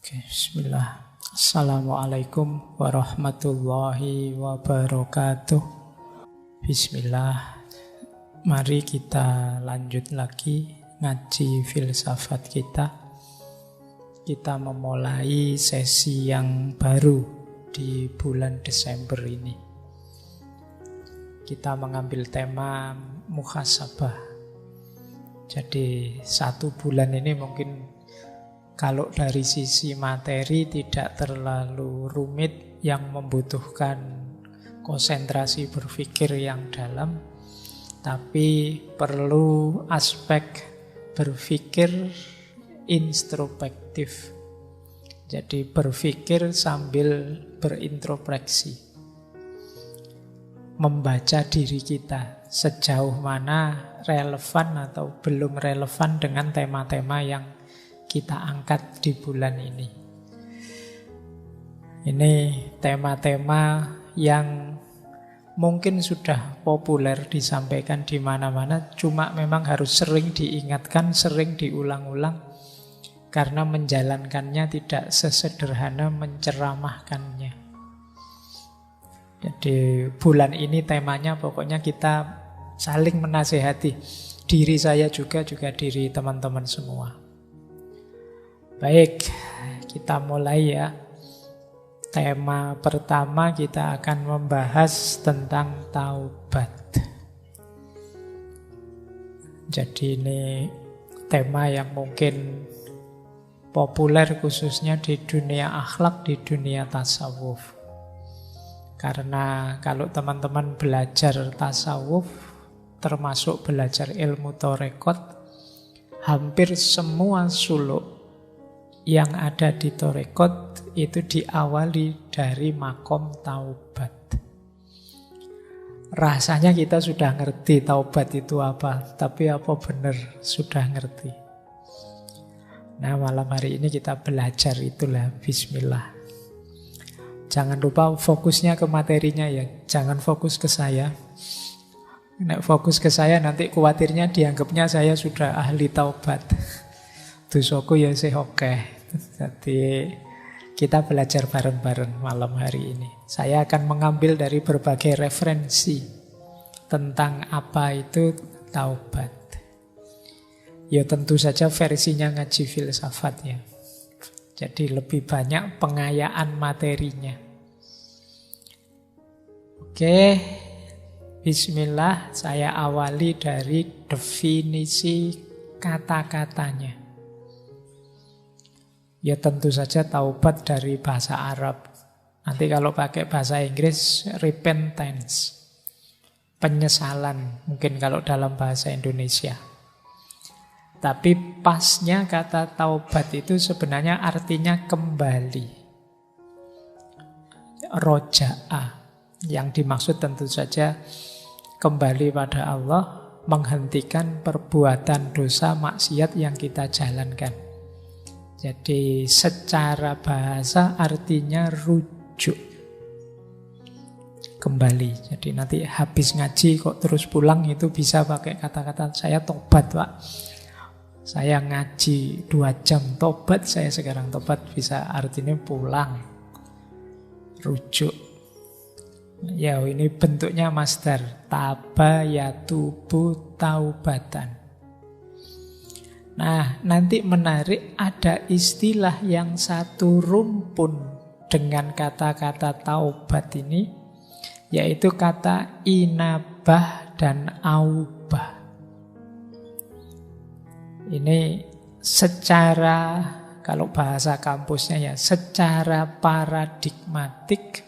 Oke, bismillah. Assalamualaikum warahmatullahi wabarakatuh. Bismillah. Mari kita lanjut lagi ngaji filsafat kita. Kita memulai sesi yang baru di bulan Desember ini. Kita mengambil tema muhasabah. Jadi 1 bulan ini mungkin kalau dari sisi materi tidak terlalu rumit yang membutuhkan konsentrasi berpikir yang dalam, tapi perlu aspek berpikir introspektif. Jadi berpikir sambil berintrospeksi. Membaca diri kita sejauh mana relevan atau belum relevan dengan tema-tema yang kita angkat di bulan ini. Ini tema-tema yang mungkin sudah populer disampaikan di mana-mana, cuma memang harus sering diingatkan, sering diulang-ulang, karena menjalankannya tidak sesederhana menceramahkannya. Jadi bulan ini temanya pokoknya kita saling menasehati, diri saya juga diri teman-teman semua. Baik, kita mulai ya. Tema pertama kita akan membahas tentang taubat. Jadi ini tema yang mungkin populer khususnya di dunia akhlak, di dunia tasawuf. Karena kalau teman-teman belajar tasawuf, termasuk belajar ilmu tarekat, hampir semua suluk yang ada di tarekat itu diawali dari makom taubat. Rasanya kita sudah ngerti taubat itu apa, tapi apa benar sudah ngerti? Nah, malam hari ini kita belajar itulah, bismillah. Jangan lupa fokusnya ke materinya ya, jangan fokus ke saya. Nek fokus ke saya nanti khawatirnya dianggapnya saya sudah ahli taubat. Dosaku ya sih oke. Jadi kita belajar bareng-bareng malam hari ini. Saya akan mengambil dari berbagai referensi tentang apa itu taubat. Ya tentu saja versinya ngaji filsafatnya. Jadi lebih banyak pengayaan materinya. Oke, bismillah, saya awali dari definisi kata-katanya. Ya tentu saja taubat dari bahasa Arab. Nanti kalau pakai bahasa Inggris, repentance. Penyesalan, mungkin kalau dalam bahasa Indonesia. Tapi pasnya kata taubat itu sebenarnya artinya kembali. Roja'a. Yang dimaksud tentu saja kembali pada Allah, menghentikan perbuatan dosa maksiat yang kita jalankan. Jadi secara bahasa artinya rujuk, kembali. Jadi nanti habis ngaji kok terus pulang itu bisa pakai kata-kata saya tobat Pak. Saya ngaji 2 jam tobat, saya sekarang tobat, bisa artinya pulang, rujuk. Ya ini bentuknya masdar, taba yatubu taubatan. Nah, nanti menarik, ada istilah yang satu rumpun dengan kata-kata taubat ini, yaitu kata inabah dan aubah. Ini secara, kalau bahasa kampusnya ya, secara paradigmatik,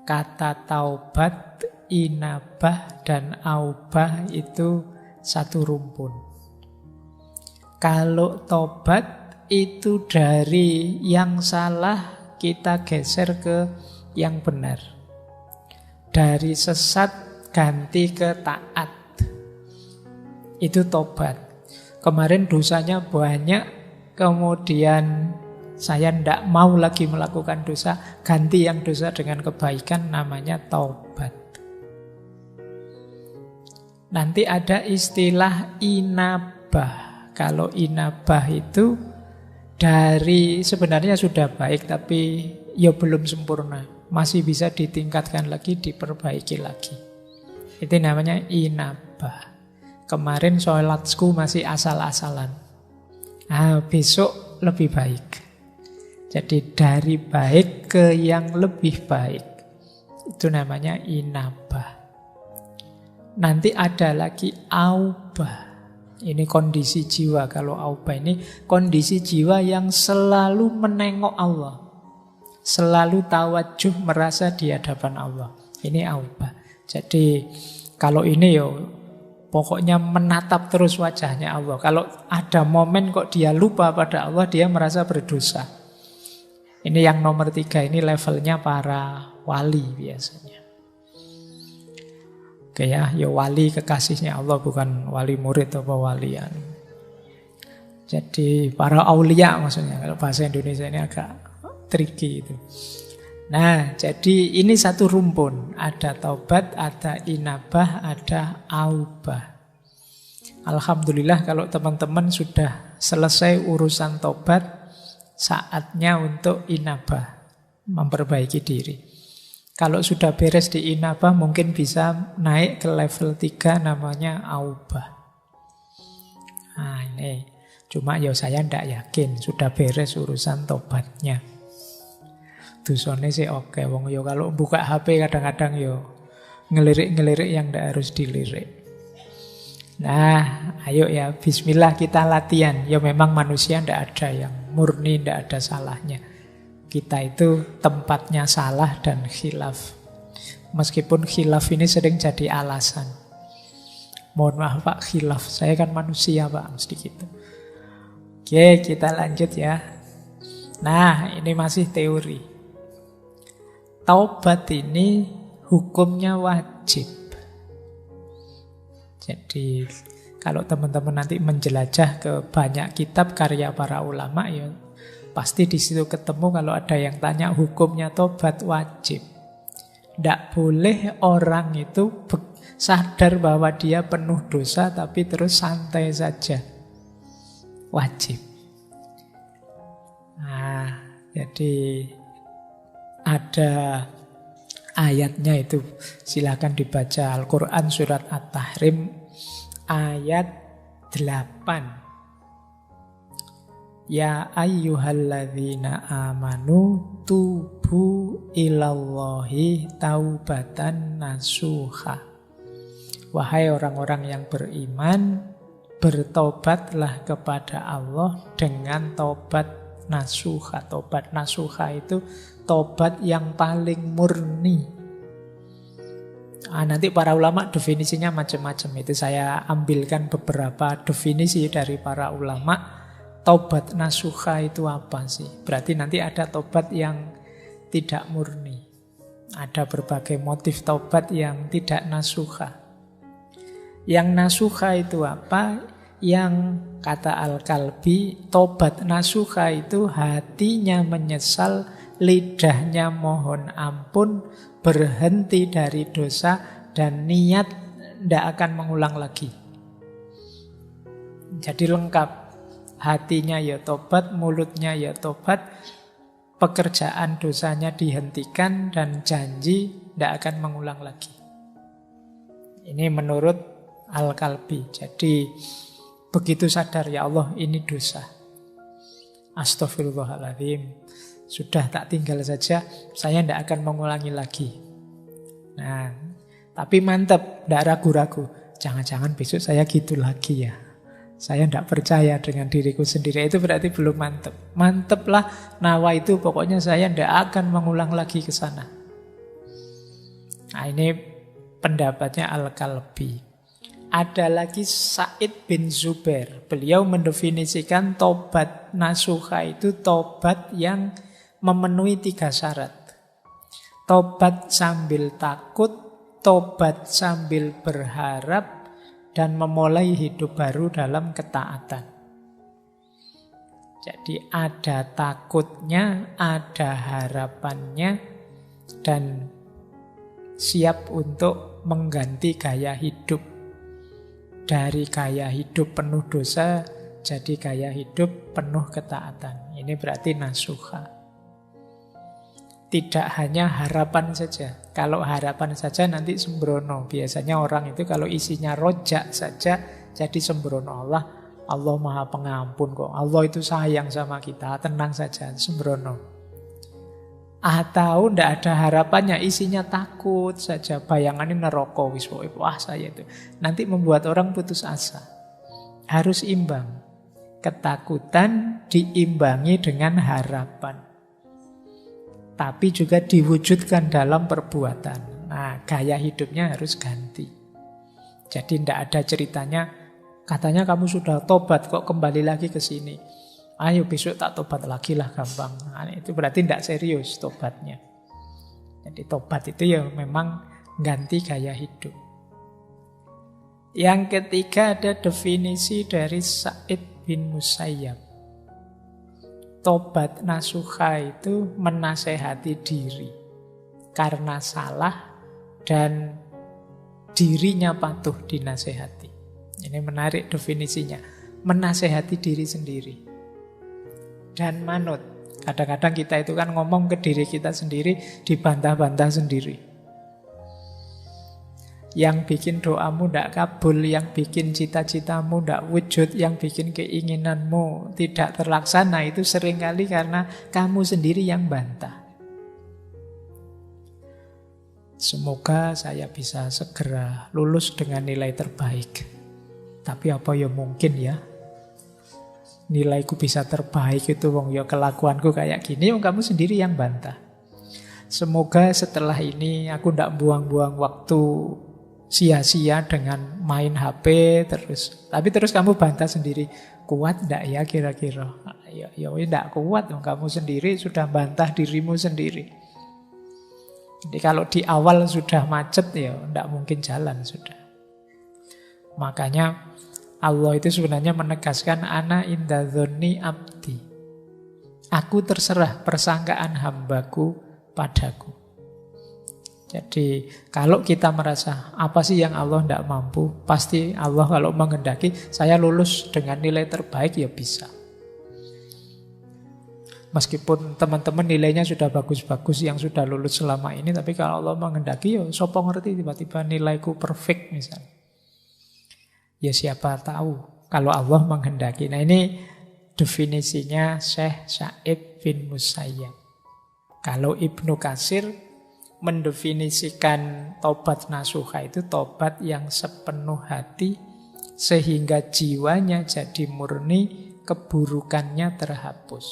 kata taubat, inabah, dan aubah itu satu rumpun. Kalau tobat itu dari yang salah kita geser ke yang benar. Dari sesat ganti ke taat. Itu tobat. Kemarin dosanya banyak, kemudian saya tidak mau lagi melakukan dosa, ganti yang dosa dengan kebaikan, namanya taubat. Nanti ada istilah inabah. Kalau inabah itu dari sebenarnya sudah baik tapi ya belum sempurna. Masih bisa ditingkatkan lagi, diperbaiki lagi. Itu namanya inabah. Kemarin sholatku masih asal-asalan. Besok lebih baik. Jadi dari baik ke yang lebih baik. Itu namanya inabah. Nanti ada lagi aubah. Ini kondisi jiwa. Kalau aubah ini kondisi jiwa yang selalu menengok Allah. Selalu tawajuh merasa di hadapan Allah. Ini aubah. Jadi kalau ini pokoknya menatap terus wajahnya Allah. Kalau ada momen kok dia lupa pada Allah, dia merasa berdosa. Ini yang nomor 3, ini levelnya para wali biasanya. Oke ya wali kekasihnya Allah, bukan wali murid atau walian. Jadi para aulia maksudnya, kalau bahasa Indonesia ini agak tricky itu. Nah, jadi ini satu rumpun. Ada taubat, ada inabah, ada aubah. Alhamdulillah kalau teman-teman sudah selesai urusan taubat, saatnya untuk inabah, memperbaiki diri. Kalau sudah beres di inabah, mungkin bisa naik ke level 3 namanya aubah. Nah ini, cuma saya tidak yakin sudah beres urusan taubatnya. Dosane sih oke, wong kalau buka HP kadang-kadang ngelirik-ngelirik yang tidak harus dilirik. Nah, ayo ya bismillah kita latihan. Memang manusia tidak ada yang murni, tidak ada salahnya. Kita itu tempatnya salah dan khilaf. Meskipun khilaf ini sering jadi alasan. Mohon maaf Pak, khilaf. Saya kan manusia Pak, mesti gitu. Oke, kita lanjut ya. Nah, ini masih teori. Taubat ini hukumnya wajib. Jadi kalau teman-teman nanti menjelajah ke banyak kitab karya para ulama pasti di situ ketemu kalau ada yang tanya hukumnya taubat wajib. Tidak boleh orang itu sadar bahwa dia penuh dosa tapi terus santai saja. Wajib. Nah, jadi ada ayatnya itu, silakan dibaca Al-Quran surat At-Tahrim ayat 8. Ya ayyuhalladzina amanu tubu ilallahi taubatan nasuha. Wahai orang-orang yang beriman, bertobatlah kepada Allah dengan taubat nasuha. Taubat nasuha itu tobat yang paling murni. Nanti para ulama definisinya macam-macam. Itu saya ambilkan beberapa definisi dari para ulama. Tobat nasuha itu apa sih? Berarti nanti ada tobat yang tidak murni. Ada berbagai motif tobat yang tidak nasuha. Yang nasuha itu apa? Yang kata Al-Kalbi, tobat nasuha itu hatinya menyesal, lidahnya mohon ampun, berhenti dari dosa, dan niat tidak akan mengulang lagi. Jadi lengkap. Hatinya tobat, mulutnya tobat, pekerjaan dosanya dihentikan, dan janji tidak akan mengulang lagi. Ini menurut Al-Kalbi. Jadi begitu sadar, ya Allah ini dosa. Astaghfirullahaladzim. Sudah tak tinggal saja, saya tidak akan mengulangi lagi. Nah, tapi mantap, tidak ragu-ragu. Jangan-jangan besok saya gitu lagi ya. Saya tidak percaya dengan diriku sendiri. Itu berarti belum mantap. Mantaplah nawa itu, pokoknya saya tidak akan mengulang lagi ke sana. Nah, ini pendapatnya Al-Kalbi. Ada lagi Sa'id bin Zubair. Beliau mendefinisikan tobat nasuha itu tobat yang memenuhi 3 syarat. Tobat sambil takut, tobat sambil berharap, dan memulai hidup baru dalam ketaatan. Jadi ada takutnya, ada harapannya, dan siap untuk mengganti gaya hidup. Dari gaya hidup penuh dosa, jadi gaya hidup penuh ketaatan. ini berarti nasuha. Tidak hanya harapan saja. Kalau harapan saja nanti sembrono. Biasanya orang itu kalau isinya rojak saja jadi sembrono. Allah Maha Pengampun kok. Allah itu sayang sama kita. Tenang saja, sembrono. Atau tidak ada harapannya, isinya takut saja. Bayangannya neraka, wah saya itu. Nanti membuat orang putus asa. Harus imbang. Ketakutan diimbangi dengan harapan. Tapi juga diwujudkan dalam perbuatan. Nah, gaya hidupnya harus ganti. Jadi tidak ada ceritanya, katanya kamu sudah tobat kok kembali lagi ke sini. Ayo besok tak tobat lagi lah, gampang. Nah, itu berarti tidak serius tobatnya. Jadi tobat itu ya memang ganti gaya hidup. Yang ketiga ada definisi dari Sa'id bin Musayyab. Tobat nasuha itu menasehati diri karena salah dan dirinya patuh dinasehati. Ini menarik definisinya. Menasehati diri sendiri. Dan manut. Kadang-kadang kita itu kan ngomong ke diri kita sendiri, dibantah-bantah sendiri. Yang bikin doamu tidak kabul, yang bikin cita-citamu tidak wujud, yang bikin keinginanmu tidak terlaksana, itu seringkali karena kamu sendiri yang bantah. Semoga saya bisa segera lulus dengan nilai terbaik. Tapi apa ya mungkin ya? Nilaiku bisa terbaik itu wong ya kelakuanku kayak gini, wong kamu sendiri yang bantah. Semoga setelah ini aku tidak buang-buang waktu sia-sia dengan main HP terus. Tapi terus kamu bantah sendiri, kuat tidak ya kira-kira? Ya tidak kuat, wong kamu sendiri sudah bantah dirimu sendiri. Jadi kalau di awal sudah macet ya tidak mungkin jalan sudah. Makanya Allah itu sebenarnya menegaskan ana inda dzonni abdi. Aku terserah persangkaan hambaku padaku. Jadi kalau kita merasa apa sih yang Allah tidak mampu, pasti Allah kalau menghendaki saya lulus dengan nilai terbaik ya bisa. Meskipun teman-teman nilainya sudah bagus-bagus yang sudah lulus selama ini, tapi kalau Allah menghendaki ya sopo ngerti tiba-tiba nilaiku perfect misalnya. Ya siapa tahu kalau Allah menghendaki. Nah ini definisinya Syekh Sa'id bin Musayyab. Kalau Ibnu Katsir mendefinisikan tobat nasuha itu tobat yang sepenuh hati sehingga jiwanya jadi murni, keburukannya terhapus.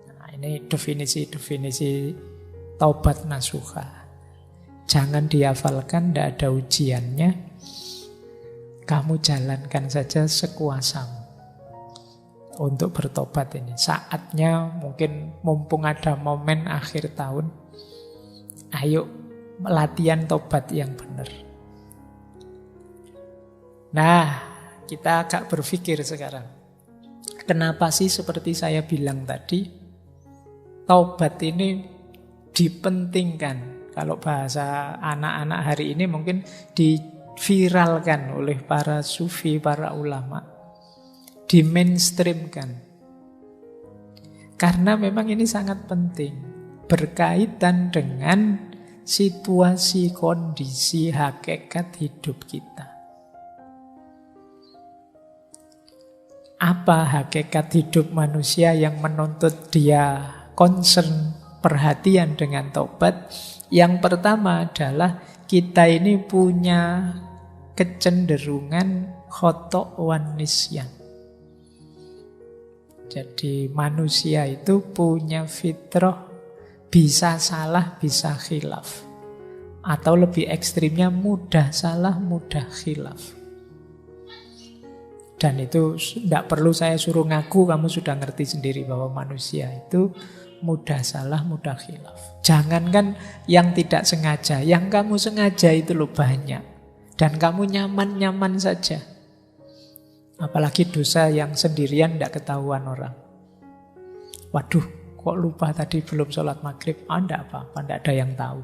Nah ini definisi tobat nasuha. Jangan dihafalkan, tidak ada ujiannya. Kamu jalankan saja sekuasamu untuk bertobat ini. Saatnya mungkin mumpung ada momen akhir tahun, ayo latihan tobat yang benar. Nah, kita agak berpikir sekarang. Kenapa sih seperti saya bilang tadi, tobat ini dipentingkan. Kalau bahasa anak-anak hari ini mungkin diviralkan oleh para sufi, para ulama, di-mainstreamkan. Karena memang ini sangat penting, berkaitan dengan situasi, kondisi, hakikat hidup kita. Apa hakikat hidup manusia yang menuntut dia concern, perhatian dengan tobat? Yang pertama adalah kita ini punya kecenderungan khoto' wan nisyan. Jadi manusia itu punya fitrah bisa salah, bisa khilaf. Atau lebih ekstrimnya mudah salah, mudah khilaf. Dan itu tidak perlu saya suruh ngaku, kamu sudah ngerti sendiri bahwa manusia itu mudah salah, mudah khilaf. Jangankan yang tidak sengaja, yang kamu sengaja itu loh banyak. Dan kamu nyaman-nyaman saja. Apalagi dosa yang sendirian tidak ketahuan orang. Waduh, kok lupa tadi belum sholat maghrib? Tidak apa-apa, tidak ada yang tahu.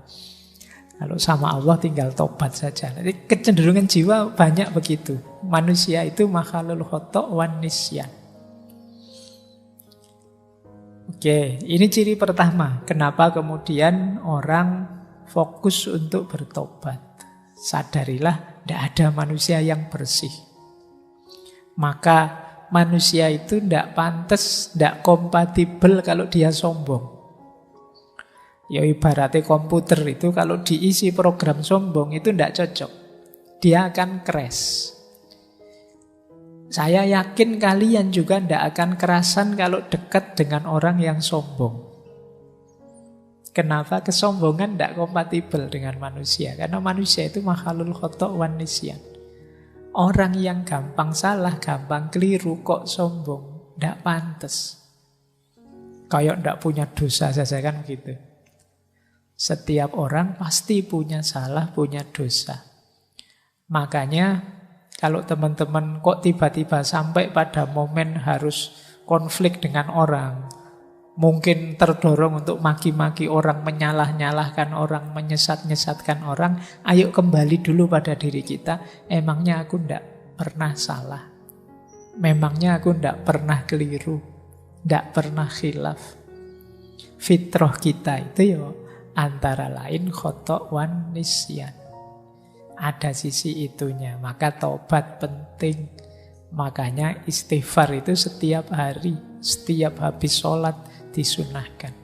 Kalau sama Allah tinggal tobat saja. Jadi kecenderungan jiwa banyak begitu. Manusia itu makhalul khoto' wan nisyan. Oke, ini ciri pertama. Kenapa kemudian orang fokus untuk bertobat? Sadarilah, tidak ada manusia yang bersih. Maka manusia itu tidak pantas, tidak kompatibel kalau dia sombong. Ya ibaratnya komputer itu kalau diisi program sombong itu tidak cocok. Dia akan crash. Saya yakin kalian juga tidak akan kerasan kalau dekat dengan orang yang sombong. Kenapa? Kesombongan tidak kompatibel dengan manusia. Karena manusia itu makhluk khotok wan nisyan. Orang yang gampang salah, gampang keliru, kok sombong, tidak pantas. Kayak tidak punya dosa saja kan gitu. Setiap orang pasti punya salah, punya dosa. Makanya kalau teman-teman kok tiba-tiba sampai pada momen harus konflik dengan orang, mungkin terdorong untuk maki-maki orang, menyalah-nyalahkan orang, menyesat-nyesatkan orang, ayo kembali dulu pada diri kita. Emangnya aku tidak pernah salah? Memangnya aku tidak pernah keliru? Tidak pernah khilaf? Fitrah kita itu ya antara lain khotok wan nisyan. Ada sisi itunya, maka taubat penting. Makanya istighfar itu setiap hari, setiap habis sholat disunahkan.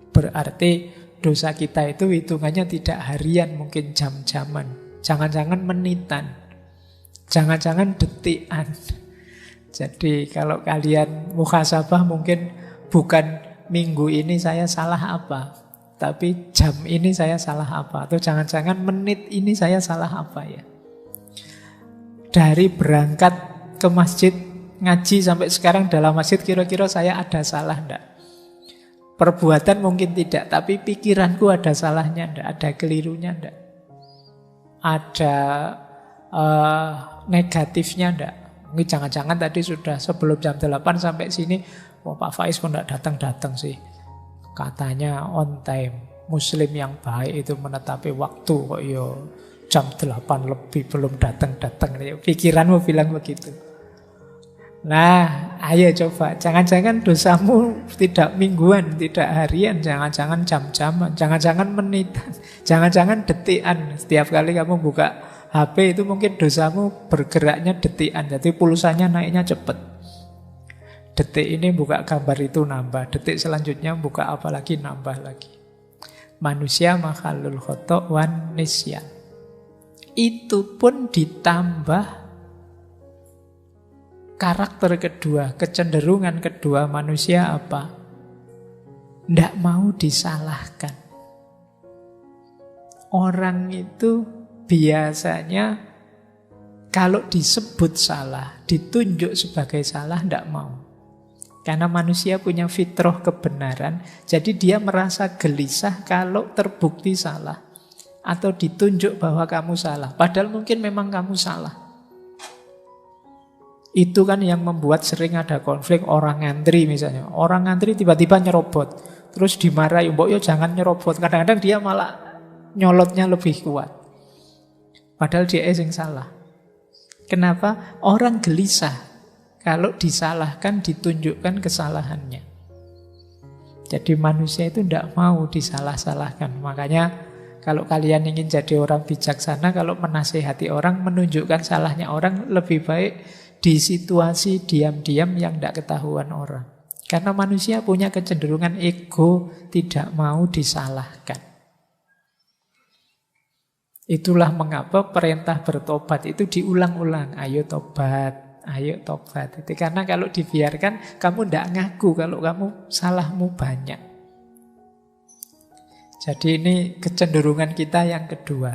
Berarti dosa kita itu hitungannya tidak harian, mungkin jam-jaman. Jangan-jangan menitan, jangan-jangan detikan. Jadi kalau kalian muhasabah mungkin bukan minggu ini saya salah apa, tapi jam ini saya salah apa? Atau jangan-jangan menit ini saya salah apa ya? Dari berangkat ke masjid ngaji sampai sekarang dalam masjid kira-kira saya ada salah enggak? Perbuatan mungkin tidak, tapi pikiranku ada salahnya enggak? Ada kelirunya enggak? Ada negatifnya enggak? Mungkin jangan-jangan tadi sudah sebelum jam 8 sampai sini, Pak Faiz kok enggak datang-datang sih? Katanya on time. Muslim yang baik itu menetapi waktu. Kok yo jam 8 lebih belum datang-datang. Pikiranmu bilang begitu. Nah, ayo coba. Jangan-jangan dosamu tidak mingguan, tidak harian. Jangan-jangan jam-jaman. Jangan-jangan menitan. Jangan-jangan detikan. Setiap kali kamu buka HP itu mungkin dosamu bergeraknya detikan. Jadi pulsanya naiknya cepat. Detik ini buka gambar itu nambah, detik selanjutnya buka apa lagi nambah lagi. Manusia makhlul khotok wan nisyan. Itu pun ditambah karakter kedua, kecenderungan kedua manusia apa? Tidak mau disalahkan. Orang itu biasanya kalau disebut salah, ditunjuk sebagai salah, tidak mau. Karena manusia punya fitrah kebenaran, jadi dia merasa gelisah kalau terbukti salah. Atau ditunjuk bahwa kamu salah. Padahal mungkin memang kamu salah. Itu kan yang membuat sering ada konflik orang ngantri misalnya. Orang ngantri tiba-tiba nyerobot. Terus dimarahi, mbok yo jangan nyerobot. Kadang-kadang dia malah nyolotnya lebih kuat. Padahal dia yang salah. Kenapa? Orang gelisah. Kalau disalahkan, ditunjukkan kesalahannya. Jadi manusia itu tidak mau disalah-salahkan. Makanya kalau kalian ingin jadi orang bijaksana, kalau menasihati orang, menunjukkan salahnya orang, lebih baik di situasi diam-diam yang tidak ketahuan orang. Karena manusia punya kecenderungan ego, tidak mau disalahkan. Itulah mengapa perintah bertobat itu diulang-ulang. Ayo tobat. Ayo tobat. Itu karena kalau dibiarkan kamu tidak ngaku kalau kamu salahmu banyak. Jadi ini kecenderungan kita yang kedua.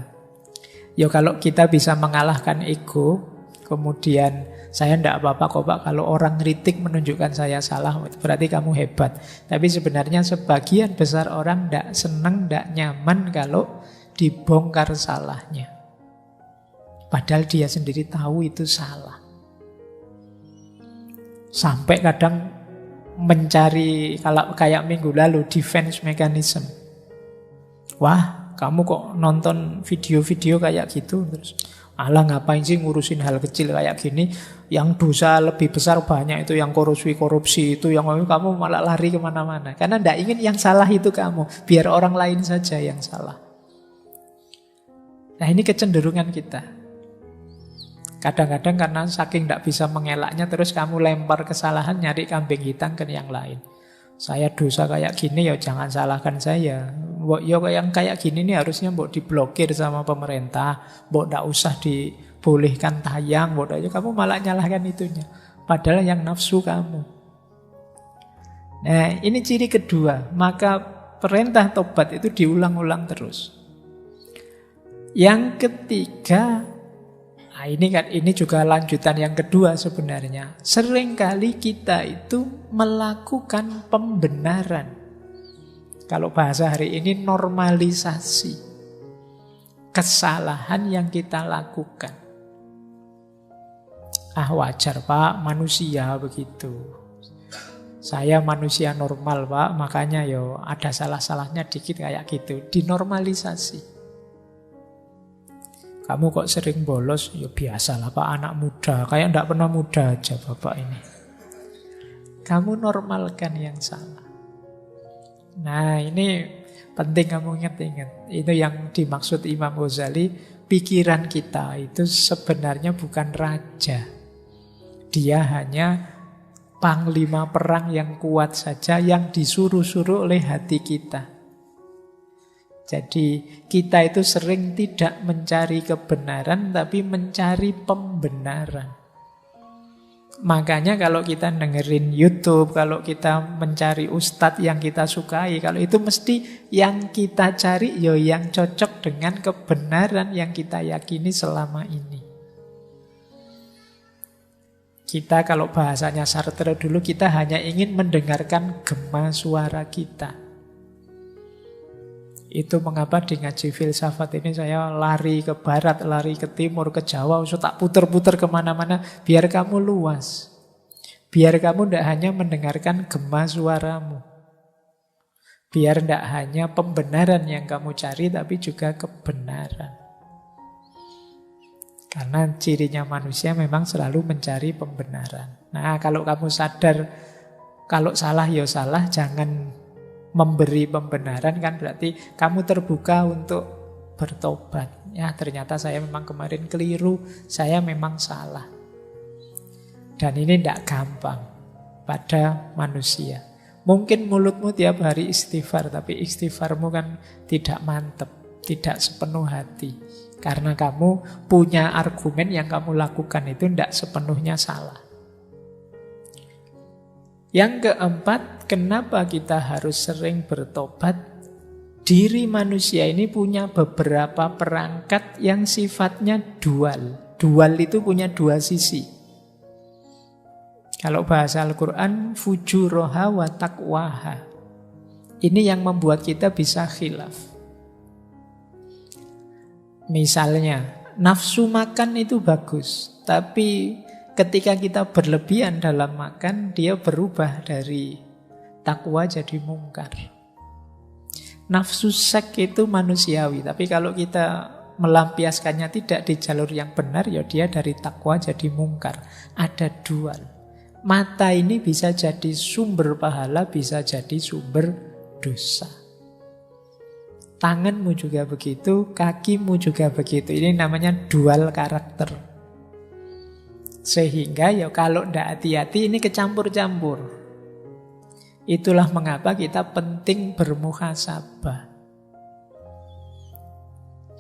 Ya kalau kita bisa mengalahkan ego, kemudian saya tidak apa-apa kok Pak kalau orang kritik menunjukkan saya salah, berarti kamu hebat. Tapi sebenarnya sebagian besar orang tidak senang, tidak nyaman kalau dibongkar salahnya. Padahal dia sendiri tahu itu salah. Sampai kadang mencari, kalau kayak minggu lalu, defense mechanism. Wah, kamu kok nonton video-video kayak gitu? Terus Alah ngapain sih ngurusin hal kecil kayak gini, yang dosa lebih besar banyak itu, yang korupsi itu, yang kamu malah lari kemana-mana. Karena tidak ingin yang salah itu kamu, biar orang lain saja yang salah. Nah ini kecenderungan kita. Kadang-kadang karena saking tidak bisa mengelaknya, terus kamu lempar kesalahan, nyari kambing hitam ke yang lain. Saya dosa kayak gini ya jangan salahkan saya. Ya yang kayak gini nih harusnya mbok diblokir sama pemerintah, mbok tidak usah dibolehkan tayang, mbok aja kamu malah nyalahkan itunya. Padahal yang nafsu kamu. Nah ini ciri kedua, maka perintah tobat itu diulang-ulang terus. Yang ketiga, nah ini juga lanjutan yang kedua sebenarnya. Seringkali kita itu melakukan pembenaran. Kalau bahasa hari ini normalisasi kesalahan yang kita lakukan. Wajar Pak, manusia begitu. Saya manusia normal Pak, makanya ada salah-salahnya dikit kayak gitu. Dinormalisasi. Kamu kok sering bolos? Ya biasalah Pak, anak muda. Kayak tidak pernah muda aja Bapak ini. Kamu normalkan yang salah. Nah ini penting kamu ingat-ingat. Itu yang dimaksud Imam Ghazali. Pikiran kita itu sebenarnya bukan raja. Dia hanya panglima perang yang kuat saja, yang disuruh-suruh oleh hati kita. Jadi kita itu sering tidak mencari kebenaran, tapi mencari pembenaran. Makanya kalau kita dengerin YouTube, kalau kita mencari ustadz yang kita sukai, kalau itu mesti yang kita cari yang cocok dengan kebenaran yang kita yakini selama ini. Kita kalau bahasanya Sartre dulu, kita hanya ingin mendengarkan gema suara kita. Itu mengapa di ngaji filsafat ini saya lari ke barat, lari ke timur, ke Jawa, tak puter-puter kemana-mana, biar kamu luas. Biar kamu tidak hanya mendengarkan gema suaramu. Biar tidak hanya pembenaran yang kamu cari, tapi juga kebenaran. Karena cirinya manusia memang selalu mencari pembenaran. Nah kalau kamu sadar, kalau salah ya salah, jangan memberi pembenaran, kan berarti kamu terbuka untuk bertobat. Ya ternyata saya memang kemarin keliru, saya memang salah. Dan ini tidak gampang pada manusia. Mungkin mulutmu tiap hari istighfar, tapi istighfarmu kan tidak mantap, tidak sepenuh hati. Karena kamu punya argumen yang kamu lakukan itu tidak sepenuhnya salah. Yang keempat, kenapa kita harus sering bertobat? Diri manusia ini punya beberapa perangkat yang sifatnya dual. Dual itu punya dua sisi. Kalau bahasa Al-Quran, fujuroha wa taqwaha. Ini yang membuat kita bisa khilaf. Misalnya, nafsu makan itu bagus, tapi ketika kita berlebihan dalam makan, dia berubah dari takwa jadi mungkar. Nafsu seks itu manusiawi, tapi kalau kita melampiaskannya tidak di jalur yang benar, ya dia dari takwa jadi mungkar. Ada dual. Mata ini bisa jadi sumber pahala, bisa jadi sumber dosa. Tanganmu juga begitu, kakimu juga begitu. Ini namanya dual karakter. Sehingga kalau tidak hati-hati ini kecampur-campur. Itulah mengapa kita penting bermuhasabah.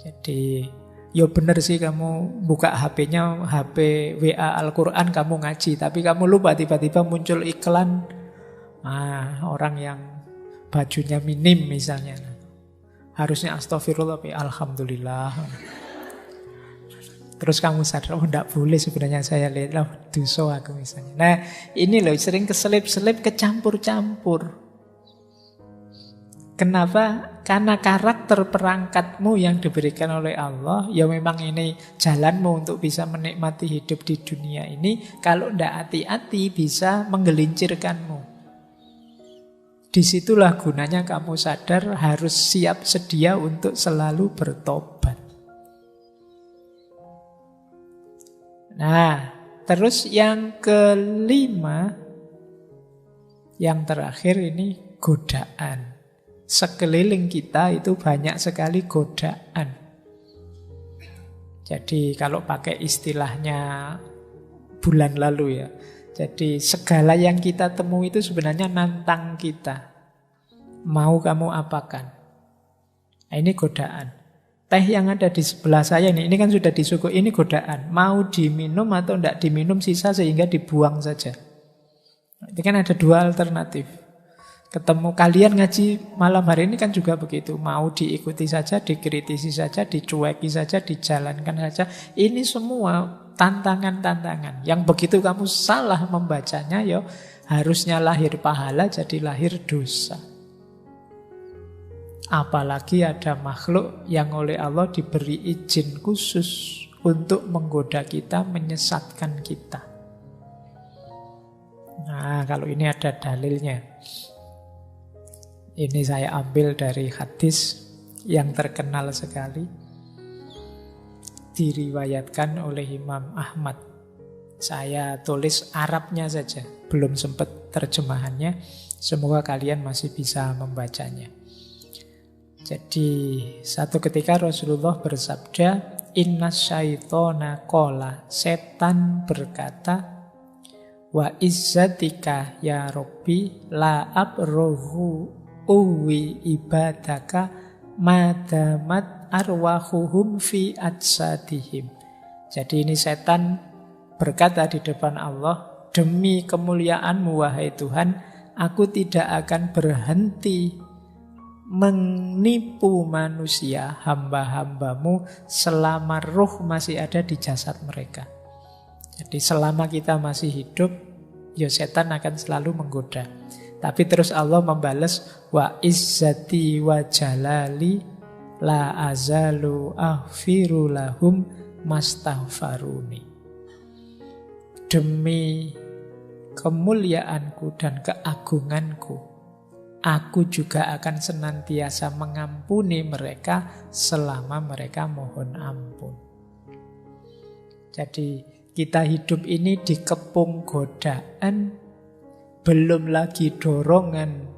Jadi benar sih kamu buka HP-nya, HP WA Al-Quran kamu ngaji, tapi kamu lupa tiba-tiba muncul iklan orang yang bajunya minim misalnya. Harusnya astagfirullah, tapi alhamdulillah. Terus kamu sadar, tidak boleh sebenarnya saya lihat, dosa aku misalnya. Nah ini sering keselip-selip, kecampur-campur. Kenapa? Karena karakter perangkatmu yang diberikan oleh Allah, memang ini jalanmu untuk bisa menikmati hidup di dunia ini. Kalau tidak hati-hati bisa menggelincirkanmu. Disitulah gunanya kamu sadar harus siap sedia untuk selalu bertobat. Nah, terus yang kelima, yang terakhir ini godaan. Sekeliling kita itu banyak sekali godaan. Jadi kalau pakai istilahnya bulan lalu ya, jadi segala yang kita temui itu sebenarnya nantang kita. Mau kamu apakan? Nah, ini godaan. Teh yang ada di sebelah saya ini kan sudah disuguh, ini godaan. Mau diminum atau tidak diminum sisa sehingga dibuang saja. Ini kan ada dua alternatif. Ketemu kalian ngaji malam hari ini kan juga begitu. Mau diikuti saja, dikritisi saja, dicueki saja, dijalankan saja. Ini semua tantangan-tantangan. Yang begitu kamu salah membacanya, ya harusnya lahir pahala jadi lahir dosa. Apalagi ada makhluk yang oleh Allah diberi izin khusus untuk menggoda kita, menyesatkan kita. Nah, kalau ini ada dalilnya. Ini saya ambil dari hadis yang terkenal sekali, diriwayatkan oleh Imam Ahmad. Saya tulis Arabnya saja, belum sempat terjemahannya. Semoga kalian masih bisa membacanya. Jadi satu ketika Rasulullah bersabda, Inna syaitona qala, setan berkata, wa izzatika ya Rabbi la abrohu uwi ibadaka madamat arwahuhum fi ajsadihim. Jadi ini setan berkata di depan Allah, demi kemuliaanmu wahai Tuhan, aku tidak akan berhenti menipu manusia, hamba-hambamu, selama ruh masih ada di jasad mereka. Jadi selama kita masih hidup, ya setan akan selalu menggoda. Tapi terus Allah membalas, wa izzati wa jalali la azalu aghfiru lahum mastaghfaruni. Demi kemuliaanku dan keagunganku, aku juga akan senantiasa mengampuni mereka selama mereka mohon ampun. Jadi kita hidup ini dikepung godaan, belum lagi dorongan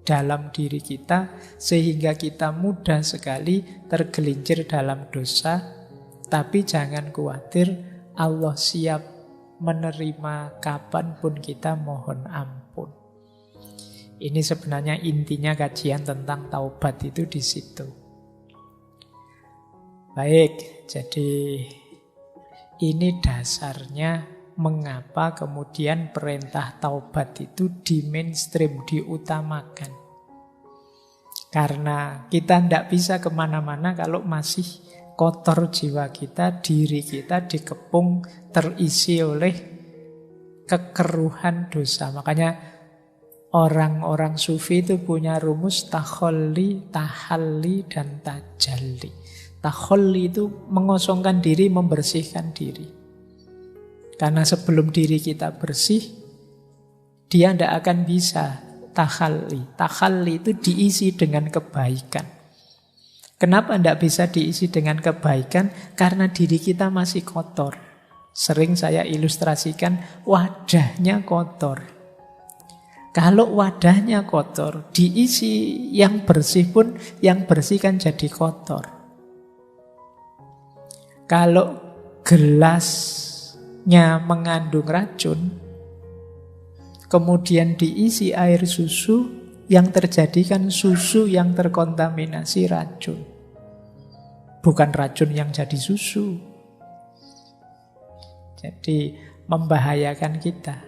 dalam diri kita, sehingga kita mudah sekali tergelincir dalam dosa. Tapi jangan khawatir, Allah siap menerima kapanpun kita mohon ampun. Ini sebenarnya intinya kajian tentang taubat itu di situ. Baik, jadi ini dasarnya mengapa kemudian perintah taubat itu di mainstream, diutamakan. Karena kita tidak bisa kemana-mana kalau masih kotor jiwa kita, diri kita dikepung, terisi oleh kekeruhan dosa. Makanya orang-orang sufi itu punya rumus takholli, tahalli, dan tajalli. Takholli itu mengosongkan diri, membersihkan diri. Karena sebelum diri kita bersih, dia tidak akan bisa takhalli. Takhalli itu diisi dengan kebaikan. Kenapa tidak bisa diisi dengan kebaikan? Karena diri kita masih kotor. Sering saya ilustrasikan, wadahnya kotor. Kalau wadahnya kotor, diisi yang bersih pun, yang bersih kan jadi kotor. Kalau gelasnya mengandung racun, kemudian diisi air susu, yang terjadi kan susu yang terkontaminasi racun. Bukan racun yang jadi susu. Jadi membahayakan kita.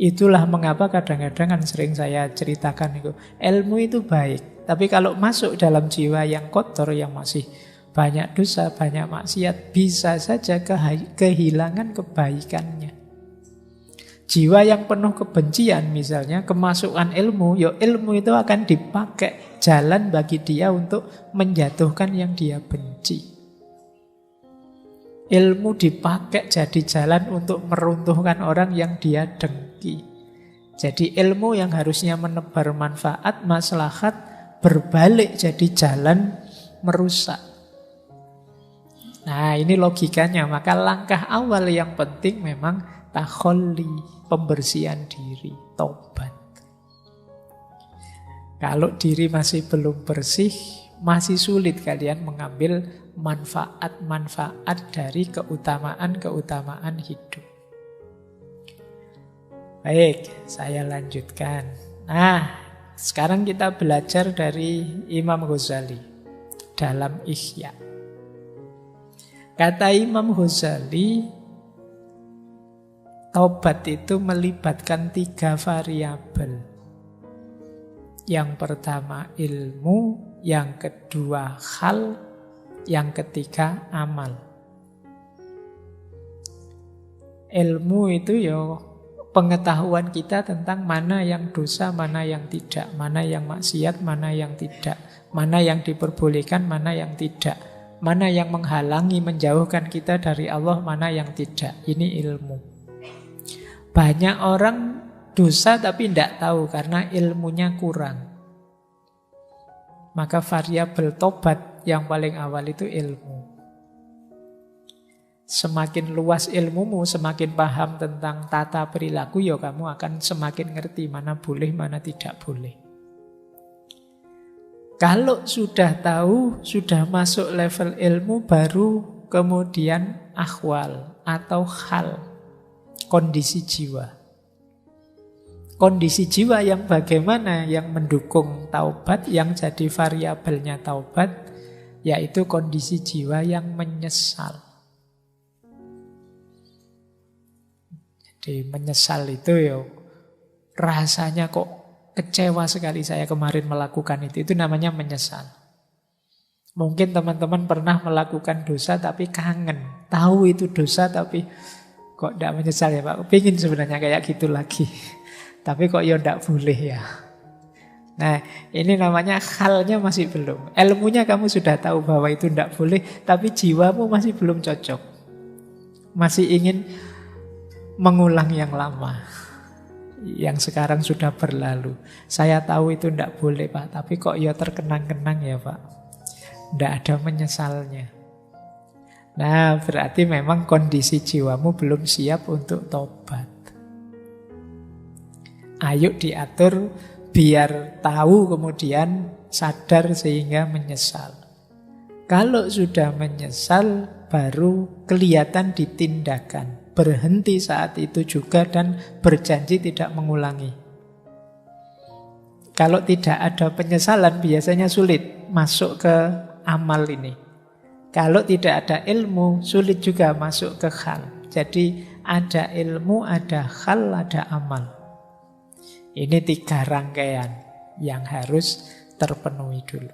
Itulah mengapa kadang-kadang kan sering saya ceritakan itu, ilmu itu baik, tapi kalau masuk dalam jiwa yang kotor, yang masih banyak dosa, banyak maksiat, bisa saja kehilangan kebaikannya. Jiwa yang penuh kebencian misalnya, kemasukan ilmu, ya ilmu itu akan dipakai jalan bagi dia untuk menjatuhkan yang dia benci. Ilmu dipakai jadi jalan untuk meruntuhkan orang yang dia dengki. Jadi ilmu yang harusnya menebar manfaat, maslahat, berbalik jadi jalan merusak. Nah, ini logikanya. Maka langkah awal yang penting memang takholli, pembersihan diri, taubat. Kalau diri masih belum bersih, masih sulit kalian mengambil manfaat-manfaat dari keutamaan-keutamaan hidup. Baik, saya lanjutkan. Nah, sekarang kita belajar dari Imam Ghazali dalam Ihya. Kata Imam Ghazali, taubat itu melibatkan 3 variabel. Yang pertama ilmu, yang kedua hal, yang ketiga amal. Ilmu itu ya pengetahuan kita tentang mana yang dosa, mana yang tidak, mana yang maksiat, mana yang tidak, mana yang diperbolehkan, mana yang tidak, mana yang menghalangi, menjauhkan kita dari Allah, mana yang tidak. Ini ilmu. Banyak orang dosa tapi tidak tahu karena ilmunya kurang. Maka variabel tobat yang paling awal itu ilmu. Semakin luas ilmumu, semakin paham tentang tata perilaku, ya kamu akan semakin ngerti mana boleh, mana tidak boleh. Kalau sudah tahu, sudah masuk level ilmu, baru kemudian akhwal atau hal, kondisi jiwa. Kondisi jiwa yang bagaimana yang mendukung taubat, yang jadi variabelnya taubat, yaitu kondisi jiwa yang menyesal. Jadi menyesal itu ya rasanya kok kecewa sekali saya kemarin melakukan itu. Itu namanya menyesal. Mungkin teman-teman pernah melakukan dosa tapi kangen. Tahu itu dosa tapi kok tidak menyesal ya Pak. Pengen sebenarnya kayak gitu lagi. Tapi kok ya tidak boleh ya. Nah, ini namanya halnya masih belum. Ilmunya kamu sudah tahu bahwa itu tidak boleh, tapi jiwamu masih belum cocok. Masih ingin mengulang yang lama, yang sekarang sudah berlalu. Saya tahu itu tidak boleh Pak, tapi kok ya terkenang-kenang ya Pak. Tidak ada menyesalnya. Nah, berarti memang kondisi jiwamu belum siap untuk tobat. Ayo diatur biar tahu kemudian sadar sehingga menyesal. Kalau sudah menyesal baru kelihatan di tindakan. Berhenti saat itu juga dan berjanji tidak mengulangi. Kalau tidak ada penyesalan biasanya sulit masuk ke amal ini. Kalau tidak ada ilmu sulit juga masuk ke hal. Jadi ada ilmu, ada hal, ada amal. Ini 3 rangkaian yang harus terpenuhi dulu.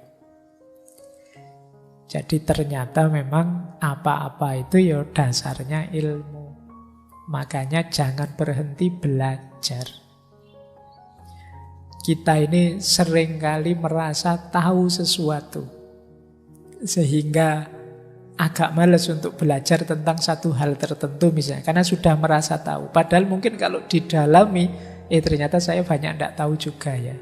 Jadi ternyata memang apa-apa itu ya dasarnya ilmu. Makanya jangan berhenti belajar. Kita ini seringkali merasa tahu sesuatu, sehingga agak malas untuk belajar tentang satu hal tertentu misalnya, karena sudah merasa tahu. Padahal mungkin kalau didalami, ternyata saya banyak tidak tahu juga ya.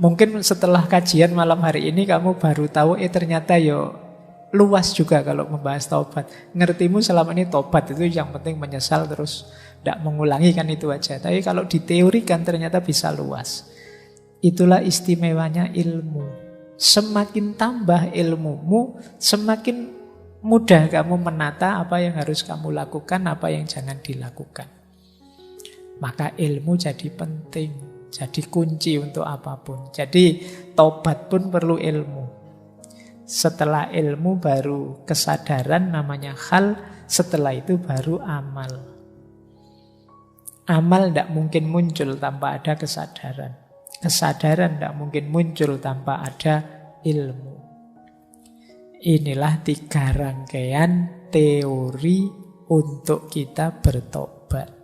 Mungkin setelah kajian malam hari ini kamu baru tahu, ternyata yo luas juga kalau membahas taubat. Ngertimu selama ini taubat itu yang penting menyesal terus tidak mengulangi kan itu aja. Tapi kalau diteorikan ternyata bisa luas. Itulah istimewanya ilmu. Semakin tambah ilmumu, semakin mudah kamu menata apa yang harus kamu lakukan, apa yang jangan dilakukan. Maka ilmu jadi penting, jadi kunci untuk apapun. Jadi taubat pun perlu ilmu. Setelah ilmu baru kesadaran namanya hal, setelah itu baru amal. Amal tidak mungkin muncul tanpa ada kesadaran. Kesadaran tidak mungkin muncul tanpa ada ilmu. Inilah 3 rangkaian teori untuk kita bertobat.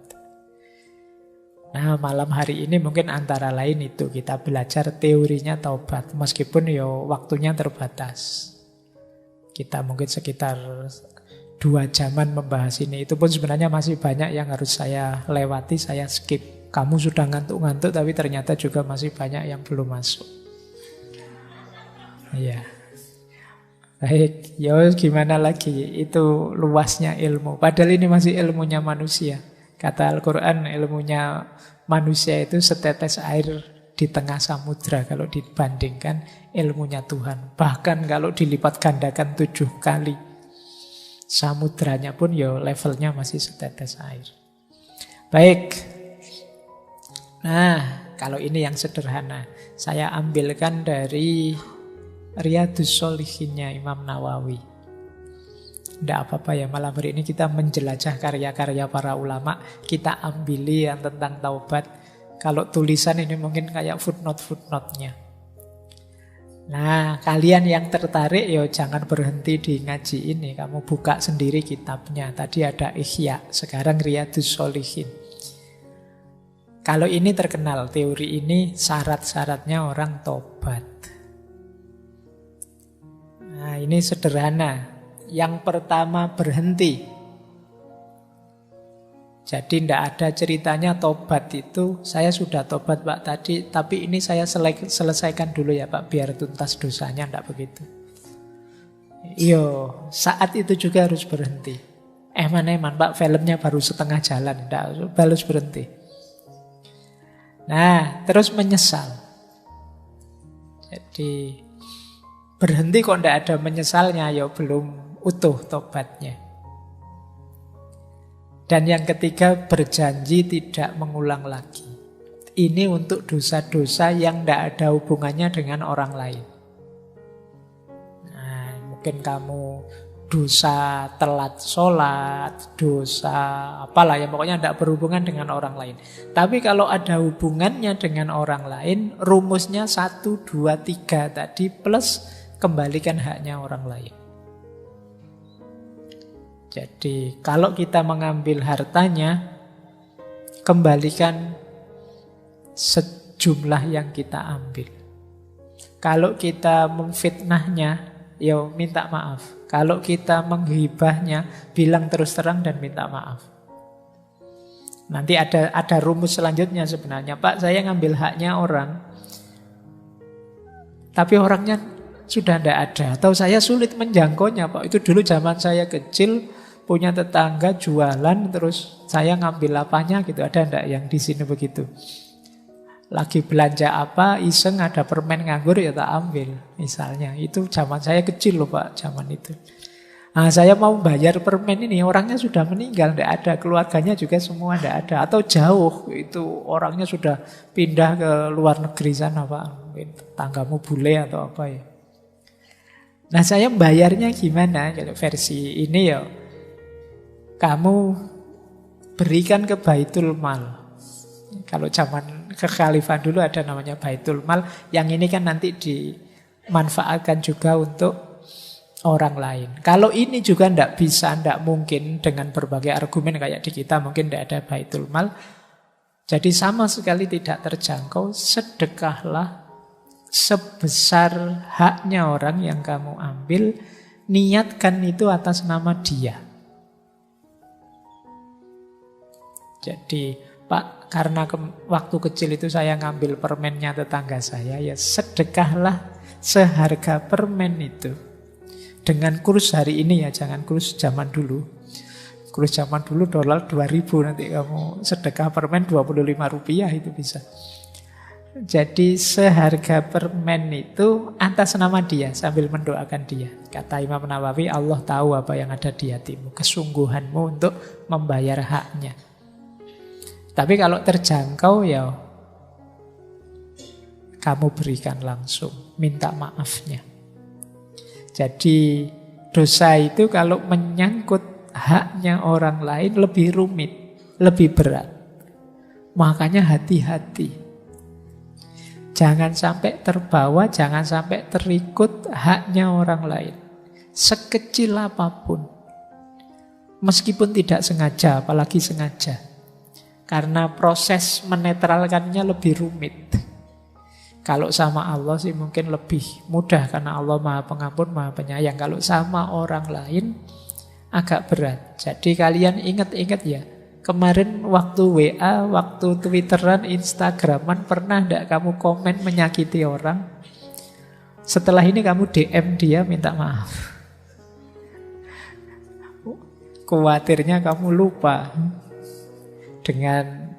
Nah, malam hari ini mungkin antara lain itu kita belajar teorinya taubat. Meskipun ya waktunya terbatas. Kita mungkin sekitar 2 jaman membahas ini. Itu pun sebenarnya masih banyak yang harus saya lewati, saya skip. Kamu sudah ngantuk-ngantuk tapi ternyata juga masih banyak yang belum masuk. Iya. Baik, ya gimana lagi? Itu luasnya ilmu. Padahal ini masih ilmunya manusia. Kata Al-Quran, ilmunya manusia itu setetes air di tengah samudra kalau dibandingkan ilmunya Tuhan. Bahkan kalau dilipat gandakan 7 kali, samudranya pun ya levelnya masih setetes air. Baik. Nah, kalau ini yang sederhana, saya ambilkan dari Riyadhus Shalihinnya Imam Nawawi. Tidak apa-apa ya, malam hari ini kita menjelajah karya-karya para ulama. Kita ambili yang tentang taubat. Kalau tulisan ini mungkin kayak footnote-footnote-nya. Nah, kalian yang tertarik ya jangan berhenti di ngaji ini. Kamu buka sendiri kitabnya. Tadi ada Ihya, sekarang Riyadhus Shalihin. Kalau ini terkenal, teori ini syarat-syaratnya orang tobat. Nah, ini sederhana. Yang pertama berhenti. Jadi tidak ada ceritanya tobat itu, saya sudah tobat Pak tadi, tapi ini saya selesaikan dulu ya Pak, biar tuntas dosanya, tidak begitu. Iyo, saat itu juga harus berhenti. Eman-eman Pak, filmnya baru setengah jalan, tidak harus berhenti. Nah, terus menyesal. Jadi berhenti kok tidak ada menyesalnya, ya belum utuh tobatnya. Dan yang ketiga, berjanji tidak mengulang lagi. Ini untuk dosa-dosa yang tidak ada hubungannya dengan orang lain. Nah, mungkin kamu dosa telat sholat, dosa apalah ya, pokoknya tidak berhubungan dengan orang lain. Tapi kalau ada hubungannya dengan orang lain, rumusnya 1, 2, 3 tadi plus kembalikan haknya orang lain. Jadi kalau kita mengambil hartanya, kembalikan sejumlah yang kita ambil. Kalau kita memfitnahnya, ya minta maaf. Kalau kita menghibahnya, bilang terus terang dan minta maaf. Nanti ada rumus selanjutnya sebenarnya. Pak, saya ngambil haknya orang, tapi orangnya sudah tidak ada. Atau saya sulit menjangkaunya Pak. Itu dulu zaman saya kecil, punya tetangga jualan, terus saya ngambil apanya gitu. Ada enggak yang di sini begitu? Lagi belanja apa, iseng ada permen nganggur ya tak ambil. Misalnya, itu zaman saya kecil loh Pak, zaman itu. Nah, saya mau bayar permen ini, orangnya sudah meninggal, enggak ada. Keluarganya juga semua enggak ada. Atau jauh, itu orangnya sudah pindah ke luar negeri sana Pak. Mungkin tetanggamu bule atau apa ya. Nah, saya bayarnya gimana? Kalau versi ini ya, kamu berikan ke Baitul Mal. Kalau zaman kekhalifahan dulu ada namanya Baitul Mal. Yang ini kan nanti dimanfaatkan juga untuk orang lain. Kalau ini juga tidak bisa, tidak mungkin dengan berbagai argumen kayak di kita, mungkin tidak ada Baitul Mal. Jadi sama sekali tidak terjangkau. Sedekahlah sebesar haknya orang yang kamu ambil. Niatkan itu atas nama dia. Jadi Pak, karena waktu kecil itu saya ngambil permennya tetangga saya, ya sedekahlah seharga permen itu. Dengan kurs hari ini ya, jangan kurs zaman dulu. Kurs zaman dulu dolar 2.000, nanti kamu sedekah permen 25 rupiah itu bisa. Jadi seharga permen itu atas nama dia, sambil mendoakan dia. Kata Imam Nawawi, Allah tahu apa yang ada di hatimu, kesungguhanmu untuk membayar haknya. Tapi kalau terjangkau ya kamu berikan langsung, minta maafnya. Jadi dosa itu kalau menyangkut haknya orang lain lebih rumit, lebih berat. Makanya hati-hati. Jangan sampai terbawa, jangan sampai terikut haknya orang lain. Sekecil apapun. Meskipun tidak sengaja, apalagi sengaja. Karena proses menetralkannya lebih rumit. Kalau sama Allah sih mungkin lebih mudah, karena Allah Maha Pengampun, Maha Penyayang. Kalau sama orang lain agak berat. Jadi kalian ingat-ingat ya, kemarin waktu WA, waktu Twitteran, Instagraman, pernah enggak kamu komen menyakiti orang? Setelah ini kamu DM dia minta maaf. Khawatirnya kamu lupa dengan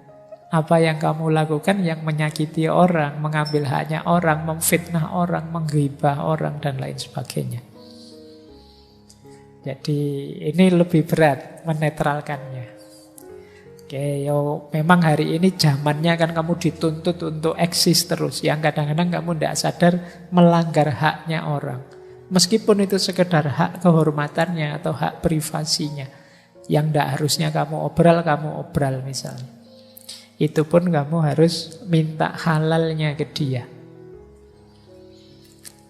apa yang kamu lakukan yang menyakiti orang, mengambil haknya orang, memfitnah orang, menggibah orang, dan lain sebagainya. Jadi ini lebih berat menetralkannya. Oke, yo, memang hari ini zamannya kan kamu dituntut untuk eksis terus. Yang kadang-kadang kamu tidak sadar melanggar haknya orang. Meskipun itu sekedar hak kehormatannya atau hak privasinya. Yang tidak harusnya kamu obral misalnya. Itu pun kamu harus minta halalnya ke dia.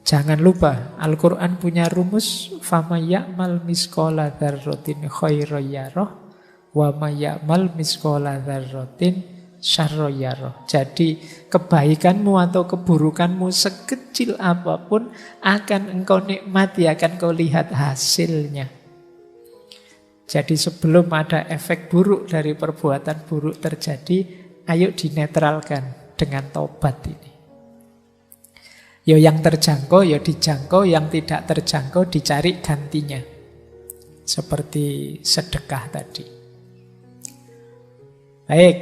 Jangan lupa, Al-Quran punya rumus, فَمَنْ يَعْمَلْ مِثْقَالَ ذَرَّةٍ خَيْرًا يَرَهُ وَمَنْ يَعْمَلْ مِثْقَالَ ذَرَّةٍ شَرًّا يَرَهُ. Jadi kebaikanmu atau keburukanmu sekecil apapun akan engkau nikmati, akan kau lihat hasilnya. Jadi sebelum ada efek buruk dari perbuatan buruk terjadi, ayo dinetralkan dengan taubat ini. Ya yang terjangkau, ya dijangkau. Yang tidak terjangkau, dicari gantinya. Seperti sedekah tadi. Baik,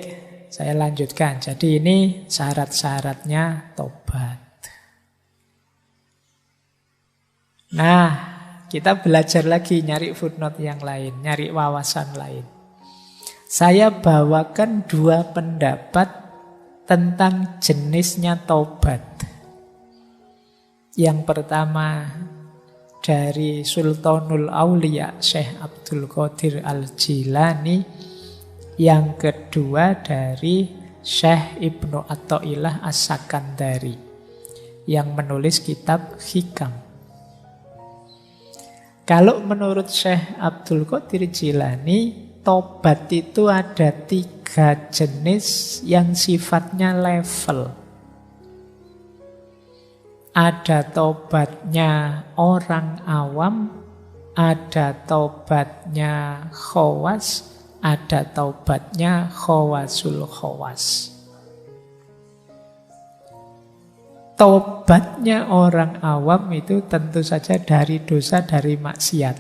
saya lanjutkan. Jadi ini syarat-syaratnya taubat. Nah, kita belajar lagi nyari footnote yang lain, nyari wawasan lain. Saya bawakan 2 pendapat tentang jenisnya taubat. Yang pertama dari Sultanul Aulia Syekh Abdul Qadir Al-Jilani. Yang kedua dari Syekh Ibnu Athaillah As-Sakandari yang menulis kitab Hikam. Kalau menurut Syekh Abdul Qadir Jilani, tobat itu ada 3 jenis yang sifatnya level. Ada tobatnya orang awam, ada tobatnya khawas, ada taubatnya khawasul khawas. Taubatnya orang awam itu tentu saja dari dosa, dari maksiat.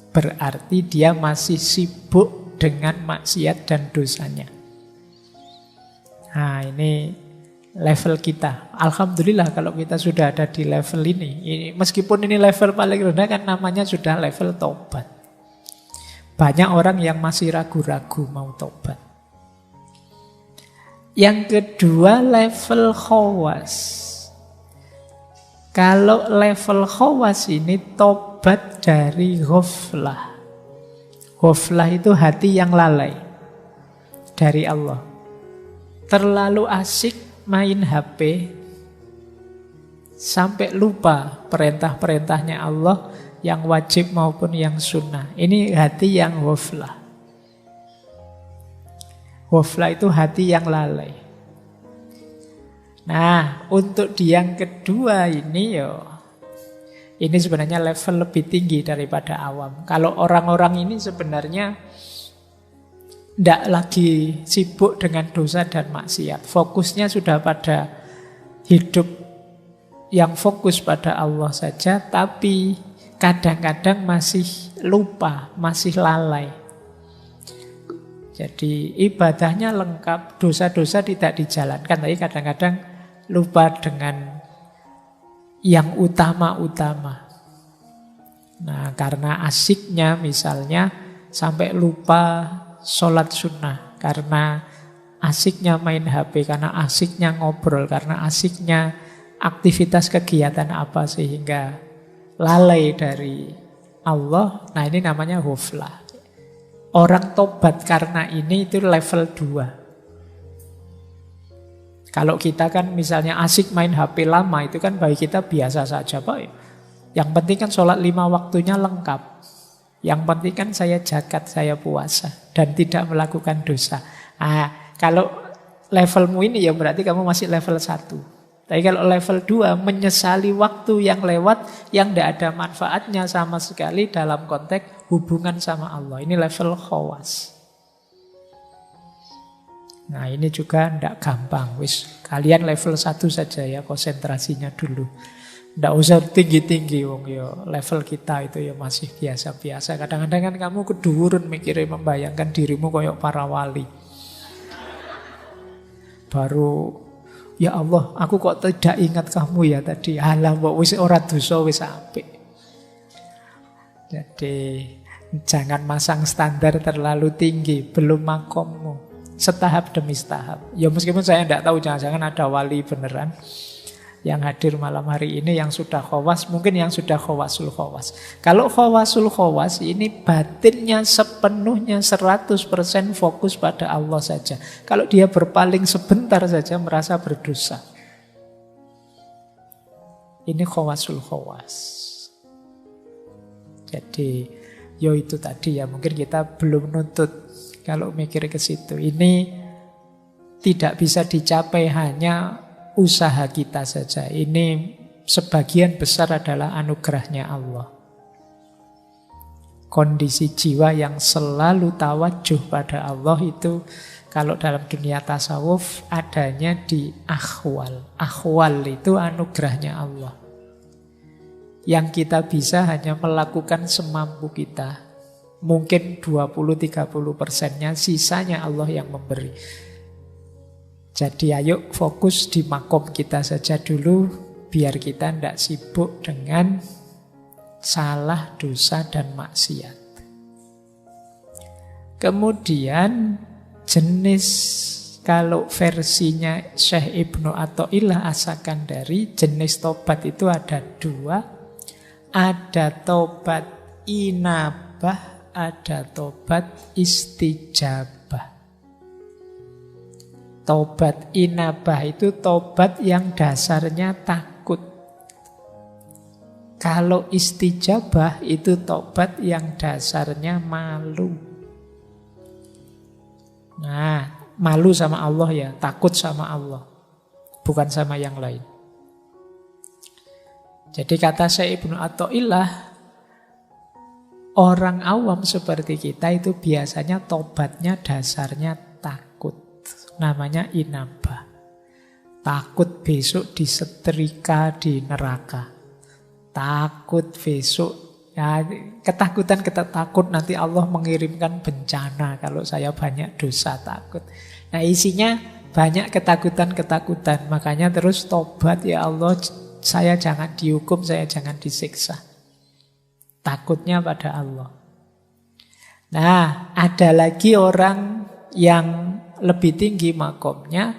Berarti dia masih sibuk dengan maksiat dan dosanya. Nah, ini level kita. Alhamdulillah kalau kita sudah ada di level ini. Meskipun ini level paling rendah kan namanya sudah level taubat. Banyak orang yang masih ragu-ragu mau taubat. Yang kedua level khawas. Kalau level khawas ini tobat dari ghaflah. Ghaflah itu hati yang lalai dari Allah. Terlalu asik main HP sampai lupa perintah-perintahnya Allah yang wajib maupun yang sunnah. Ini hati yang ghaflah. Ghaflah itu hati yang lalai. Nah, untuk di yang kedua ini ini sebenarnya level lebih tinggi daripada awam. Kalau orang-orang ini sebenarnya tidak lagi sibuk dengan dosa dan maksiat. Fokusnya sudah pada hidup yang fokus pada Allah saja, tapi kadang-kadang masih lupa, masih lalai. Jadi ibadahnya lengkap, dosa-dosa tidak dijalankan, tapi kadang-kadang lupa dengan yang utama-utama. Nah, karena asiknya misalnya sampai lupa sholat sunnah, karena asiknya main HP, karena asiknya ngobrol, karena asiknya aktivitas kegiatan apa, sehingga lalai dari Allah. Nah, ini namanya ghaflah. Orang tobat karena ini itu level 2. Kalau kita kan misalnya asik main HP lama, itu kan bagi kita biasa saja, Pak. Yang penting kan sholat 5 waktunya lengkap. Yang penting kan saya zakat, saya puasa, dan tidak melakukan dosa. Kalau levelmu ini ya berarti kamu masih level 1. Tapi kalau level 2, menyesali waktu yang lewat, yang tidak ada manfaatnya sama sekali dalam konteks hubungan sama Allah. Ini level khawas. Nah, ini juga tidak gampang. Kalian level 1 saja ya, konsentrasinya dulu. Nggak usah tinggi-tinggi, wong yo level kita itu ya masih biasa-biasa. Kadang-kadang kan kamu keduren mikirnya membayangkan dirimu koyok para wali. Baru, ya Allah, aku kok tidak ingat kamu ya tadi. Alah, mbok wis ora dosa wis apik. Jadi jangan masang standar terlalu tinggi, belum makommu. Setahap demi setahap. Ya meskipun saya tidak tahu, jangan-jangan ada wali beneran yang hadir malam hari ini yang sudah khawas, mungkin yang sudah khawasul khawas. Kalau khawasul khawas ini batinnya sepenuhnya 100% fokus pada Allah saja. Kalau dia berpaling sebentar saja merasa berdosa. Ini khawasul khawas. Jadi, yo itu tadi ya, mungkin kita belum nuntut kalau mikir ke situ. Ini tidak bisa dicapai hanya usaha kita saja. Ini sebagian besar adalah anugerahnya Allah. Kondisi jiwa yang selalu tawajuh pada Allah itu kalau dalam dunia tasawuf adanya di akhwal. Akhwal itu anugerahnya Allah. Yang kita bisa hanya melakukan semampu kita. Mungkin 20-30%-nya, sisanya Allah yang memberi. Jadi ayo fokus di makom kita saja dulu, biar kita tidak sibuk dengan salah, dosa, dan maksiat. Kemudian jenis, kalau versinya Syekh Ibnu Athaillah As-Sakandari, jenis tobat itu ada dua. Ada tobat inabah, ada tobat istijabah. Tobat inabah itu tobat yang dasarnya takut. Kalau istijabah itu tobat yang dasarnya malu. Nah, malu sama Allah ya, takut sama Allah, bukan sama yang lain. Jadi kata Syekh Ibnu Athaillah, orang awam seperti kita itu biasanya tobatnya dasarnya takut. Namanya inabah. Takut besok disetrika di neraka. Takut besok, ya ketakutan takut nanti Allah mengirimkan bencana kalau saya banyak dosa, takut. Nah isinya banyak ketakutan-ketakutan. Makanya terus tobat, ya Allah saya jangan dihukum, saya jangan disiksa. Takutnya pada Allah. Nah ada lagi orang yang lebih tinggi makomnya,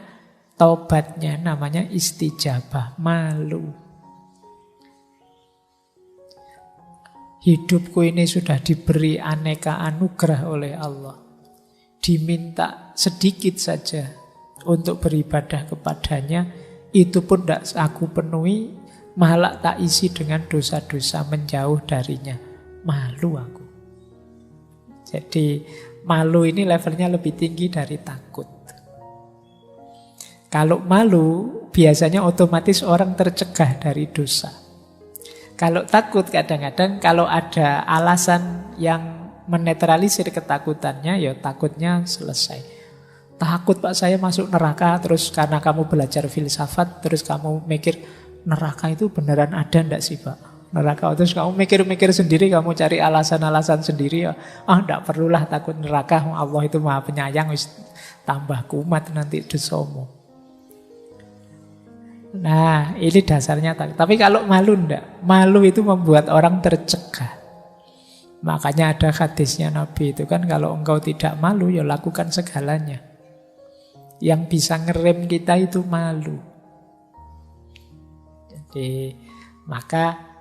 taubatnya namanya istijabah, malu. Hidupku ini sudah diberi aneka anugerah oleh Allah. Diminta sedikit saja untuk beribadah kepadanya, itu pun tidak aku penuhi, malah tak isi dengan dosa-dosa, menjauh darinya. Malu aku. Jadi malu ini levelnya lebih tinggi dari takut. Kalau malu, biasanya otomatis orang tercegah dari dosa. Kalau takut kadang-kadang kalau ada alasan yang menetralisir ketakutannya, ya takutnya selesai. Takut Pak saya masuk neraka, terus karena kamu belajar filsafat, terus kamu mikir neraka itu beneran ada enggak sih Pak? Neraka, terus kamu mikir-mikir sendiri, kamu cari alasan-alasan sendiri, ya enggak perlulah takut neraka, Allah itu maha penyayang, wis tambah kumat nanti dosamu. Nah ini dasarnya takut. Tapi kalau malu enggak, malu itu membuat orang tercegah. Makanya ada hadisnya Nabi itu kan, kalau engkau tidak malu ya lakukan segalanya. Yang bisa ngerem kita itu malu. Jadi maka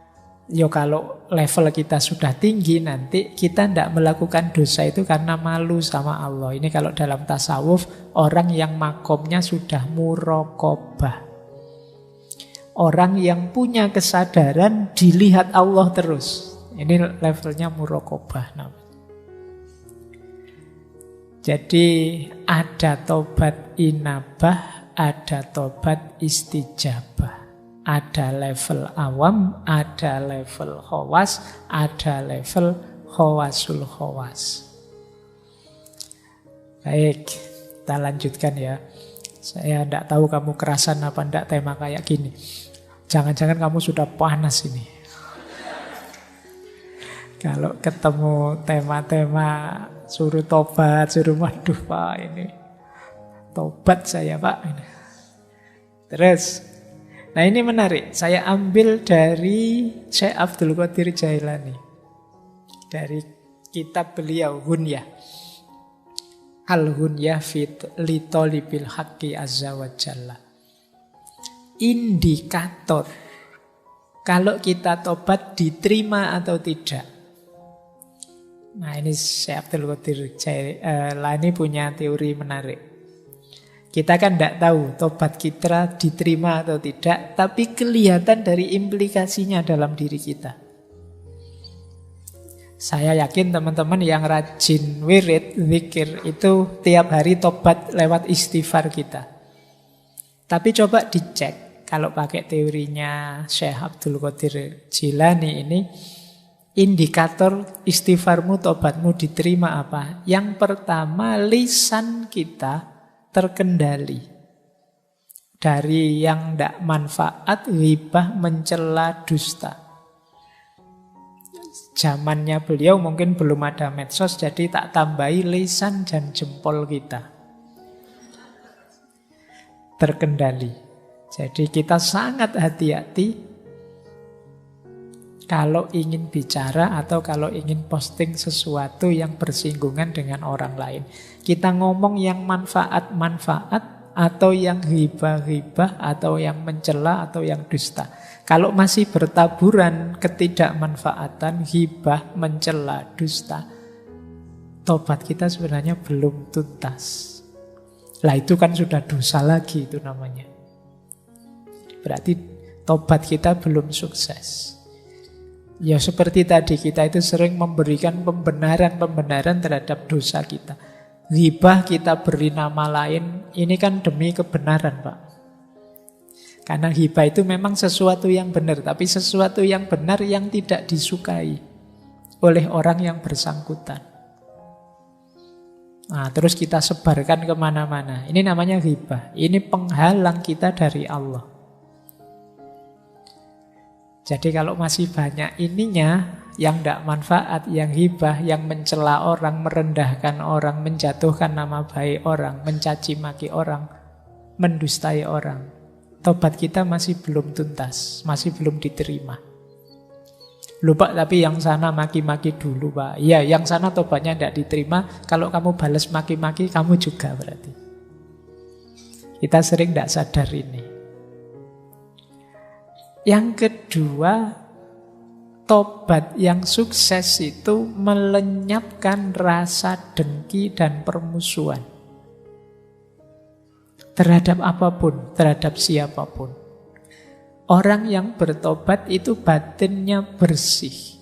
yo kalau level kita sudah tinggi, nanti kita tidak melakukan dosa itu karena malu sama Allah. Ini kalau dalam tasawuf, orang yang makomnya sudah muraqabah. Orang yang punya kesadaran dilihat Allah terus. Ini levelnya muraqabah namanya. Jadi ada tobat inabah, ada tobat istijabah. Ada level awam, ada level khawas, ada level khawasul khawas. Baik, kita lanjutkan ya. Saya tidak tahu kamu kerasan apa tidak tema kayak gini. Jangan-jangan kamu sudah panas ini. Kalau ketemu tema-tema suruh tobat, suruh waduh Pak ini. Tobat saya Pak. Terus, nah ini menarik. Saya ambil dari Syekh Abdul Qadir Jailani. Dari kitab beliau, Hunyah. Al-Hunyah li Thalibil Haqqi Azza wa Jalla. Indikator kalau kita tobat diterima atau tidak. Nah ini Syekh Abdul Qadir Jailani punya teori menarik. Kita kan tidak tahu tobat kita diterima atau tidak, tapi kelihatan dari implikasinya dalam diri kita. Saya yakin teman-teman yang rajin wirid, zikir itu tiap hari tobat lewat istighfar kita. Tapi coba dicek, kalau pakai teorinya Syekh Abdul Qadir Jailani ini, indikator istighfarmu, tobatmu diterima apa? Yang pertama, lisan kita terkendali. Dari yang tidak manfaat, ghibah, mencela, dusta. Zamannya beliau mungkin belum ada medsos, jadi tak tambahi lisan dan jempol kita terkendali. Jadi kita sangat hati-hati kalau ingin bicara atau kalau ingin posting sesuatu yang bersinggungan dengan orang lain. Kita ngomong yang manfaat-manfaat atau yang ghibah-ghibah atau yang mencela atau yang dusta. Kalau masih bertaburan ketidakmanfaatan, ghibah, mencela, dusta, tobat kita sebenarnya belum tuntas. Lah itu kan sudah dosa lagi itu namanya. Berarti tobat kita belum sukses. Ya seperti tadi kita itu sering memberikan pembenaran-pembenaran terhadap dosa kita. Ghibah kita beri nama lain, ini kan demi kebenaran Pak. Karena ghibah itu memang sesuatu yang benar, tapi sesuatu yang benar yang tidak disukai oleh orang yang bersangkutan. Nah, terus kita sebarkan kemana-mana. Ini namanya ghibah. Ini penghalang kita dari Allah. Jadi kalau masih banyak ininya, yang tidak manfaat, yang hibah, yang mencela orang, merendahkan orang, menjatuhkan nama baik orang, mencaci maki orang, mendustai orang, tobat kita masih belum tuntas, masih belum diterima. Lupa tapi yang sana maki-maki dulu Pak. Iya, yang sana tobatnya tidak diterima. Kalau kamu balas maki-maki, kamu juga berarti. Kita sering tidak sadar ini. Yang kedua, tobat yang sukses itu melenyapkan rasa dengki dan permusuhan terhadap apapun, terhadap siapapun. Orang yang bertobat itu batinnya bersih.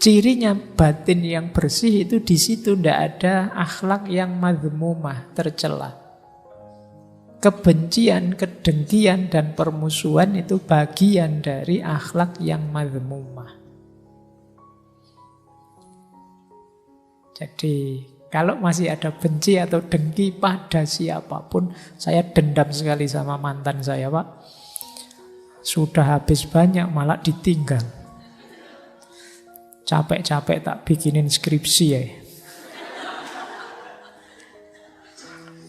Cirinya batin yang bersih itu di situ tidak ada akhlak yang madhmumah, tercela. Kebencian, kedengkian, dan permusuhan itu bagian dari akhlak yang madhmumah. Jadi, kalau masih ada benci atau dengki pada siapapun, saya dendam sekali sama mantan saya, Pak. Sudah habis banyak, malah ditinggal. Capek-capek tak bikinin skripsi ya.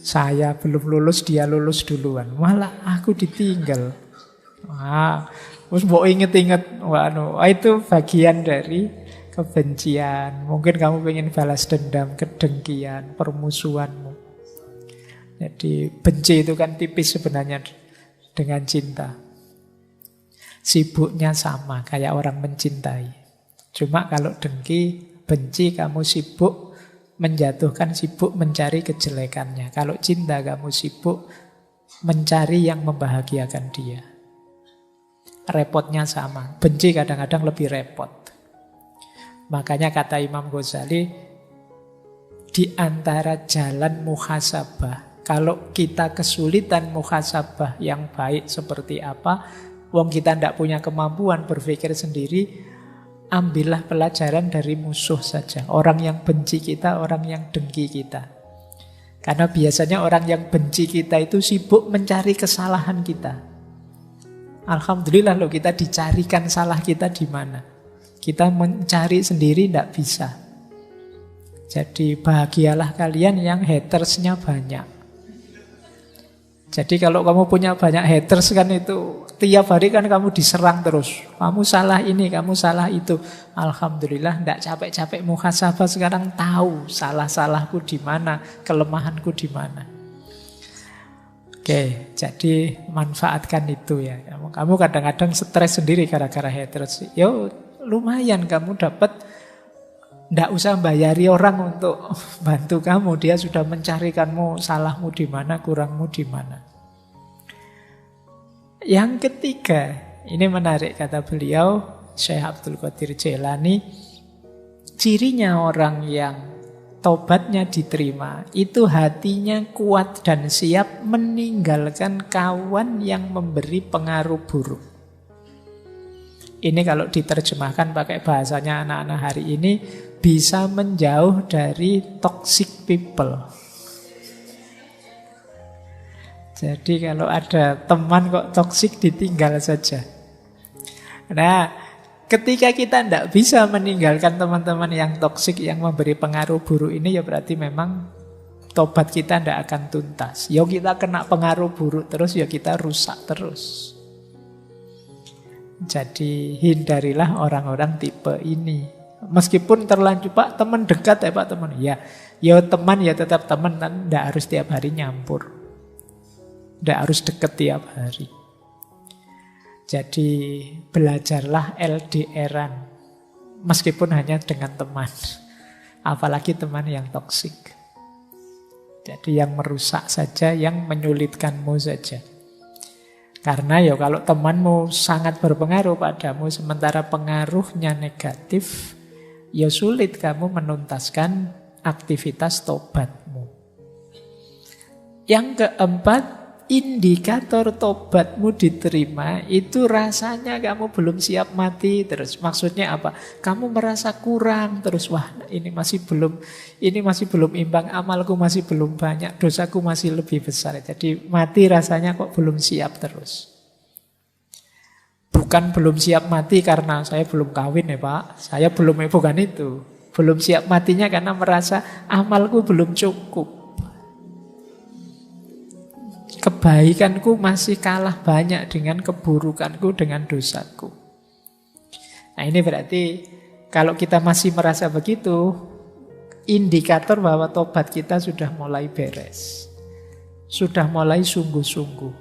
Saya belum lulus, dia lulus duluan. Malah aku ditinggal. Terus mau inget-inget, itu bagian dari kebencian. Mungkin kamu pengen balas dendam, kedengkian, permusuhanmu. Jadi benci itu kan tipis sebenarnya dengan cinta. Sibuknya sama, kayak orang mencintai. Cuma kalau dengki, benci, kamu sibuk menjatuhkan, sibuk mencari kejelekannya. Kalau cinta kamu sibuk mencari yang membahagiakan dia. Repotnya sama. Benci kadang-kadang lebih repot. Makanya kata Imam Ghazali, di antara jalan muhasabah, kalau kita kesulitan muhasabah yang baik seperti apa, wong kita tidak punya kemampuan berpikir sendiri, ambillah pelajaran dari musuh saja. Orang yang benci kita, orang yang dengki kita. Karena biasanya orang yang benci kita itu sibuk mencari kesalahan kita. Alhamdulillah loh, kita dicarikan salah kita di mana. Kita mencari sendiri tidak bisa. Jadi bahagialah kalian yang hatersnya banyak. Jadi kalau kamu punya banyak haters kan itu tiap hari kan kamu diserang terus. Kamu salah ini, kamu salah itu. Alhamdulillah tidak capek-capek muhasabah, sekarang tahu salah-salahku di mana, kelemahanku di mana. Oke, jadi manfaatkan itu ya. Kamu kadang-kadang stres sendiri gara-gara haters. Yo lumayan kamu dapat, tidak usah bayari orang untuk bantu kamu. Dia sudah mencarikanmu salahmu di mana, kurangmu di mana. Yang ketiga, ini menarik kata beliau, Syekh Abdul Qadir Jailani, cirinya orang yang tobatnya diterima, itu hatinya kuat dan siap meninggalkan kawan yang memberi pengaruh buruk. Ini kalau diterjemahkan pakai bahasanya anak-anak hari ini, bisa menjauh dari toxic people. Jadi kalau ada teman kok toksik, ditinggal saja. Nah, ketika kita tidak bisa meninggalkan teman-teman yang toksik, yang memberi pengaruh buruk ini, ya berarti memang tobat kita tidak akan tuntas. Ya kita kena pengaruh buruk terus, ya kita rusak terus. Jadi hindarilah orang-orang tipe ini. Meskipun terlanjur, Pak teman dekat ya Pak teman. Ya teman ya tetap teman, kan tidak harus tiap hari nyampur. Tidak harus deket tiap hari. Jadi belajarlah LDR-an. Meskipun hanya dengan teman. Apalagi teman yang toksik. Jadi yang merusak saja, yang menyulitkanmu saja. Karena ya kalau temanmu sangat berpengaruh padamu, sementara pengaruhnya negatif, ya sulit kamu menuntaskan aktivitas tobatmu. Yang keempat, indikator tobatmu diterima itu rasanya kamu belum siap mati terus. Maksudnya apa? Kamu merasa kurang terus. Wah, ini masih belum imbang, amalku masih belum banyak, dosaku masih lebih besar. Jadi mati rasanya kok belum siap terus. Bukan belum siap mati karena saya belum kawin ya Pak. Saya belum, bukan itu. Belum siap matinya karena merasa amalku belum cukup. Kebaikanku masih kalah banyak dengan keburukanku, dengan dosaku. Nah ini berarti kalau kita masih merasa begitu, indikator bahwa tobat kita sudah mulai beres. Sudah mulai sungguh-sungguh.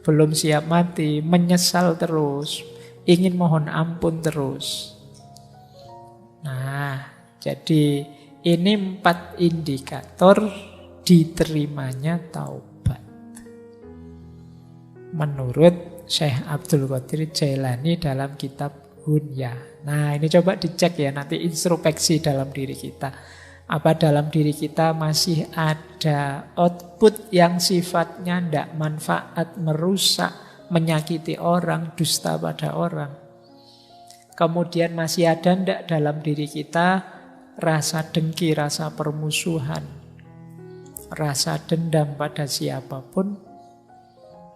Belum siap mati, menyesal terus, ingin mohon ampun terus. Nah, jadi ini 4 indikator diterimanya taubat. Menurut Syekh Abdul Qadir Jailani dalam kitab Hunya. Nah ini coba dicek ya, nanti introspeksi dalam diri kita. Apa dalam diri kita masih ada output yang sifatnya tidak manfaat, merusak, menyakiti orang, dusta pada orang. Kemudian masih ada tidak dalam diri kita rasa dengki, rasa permusuhan, rasa dendam pada siapapun.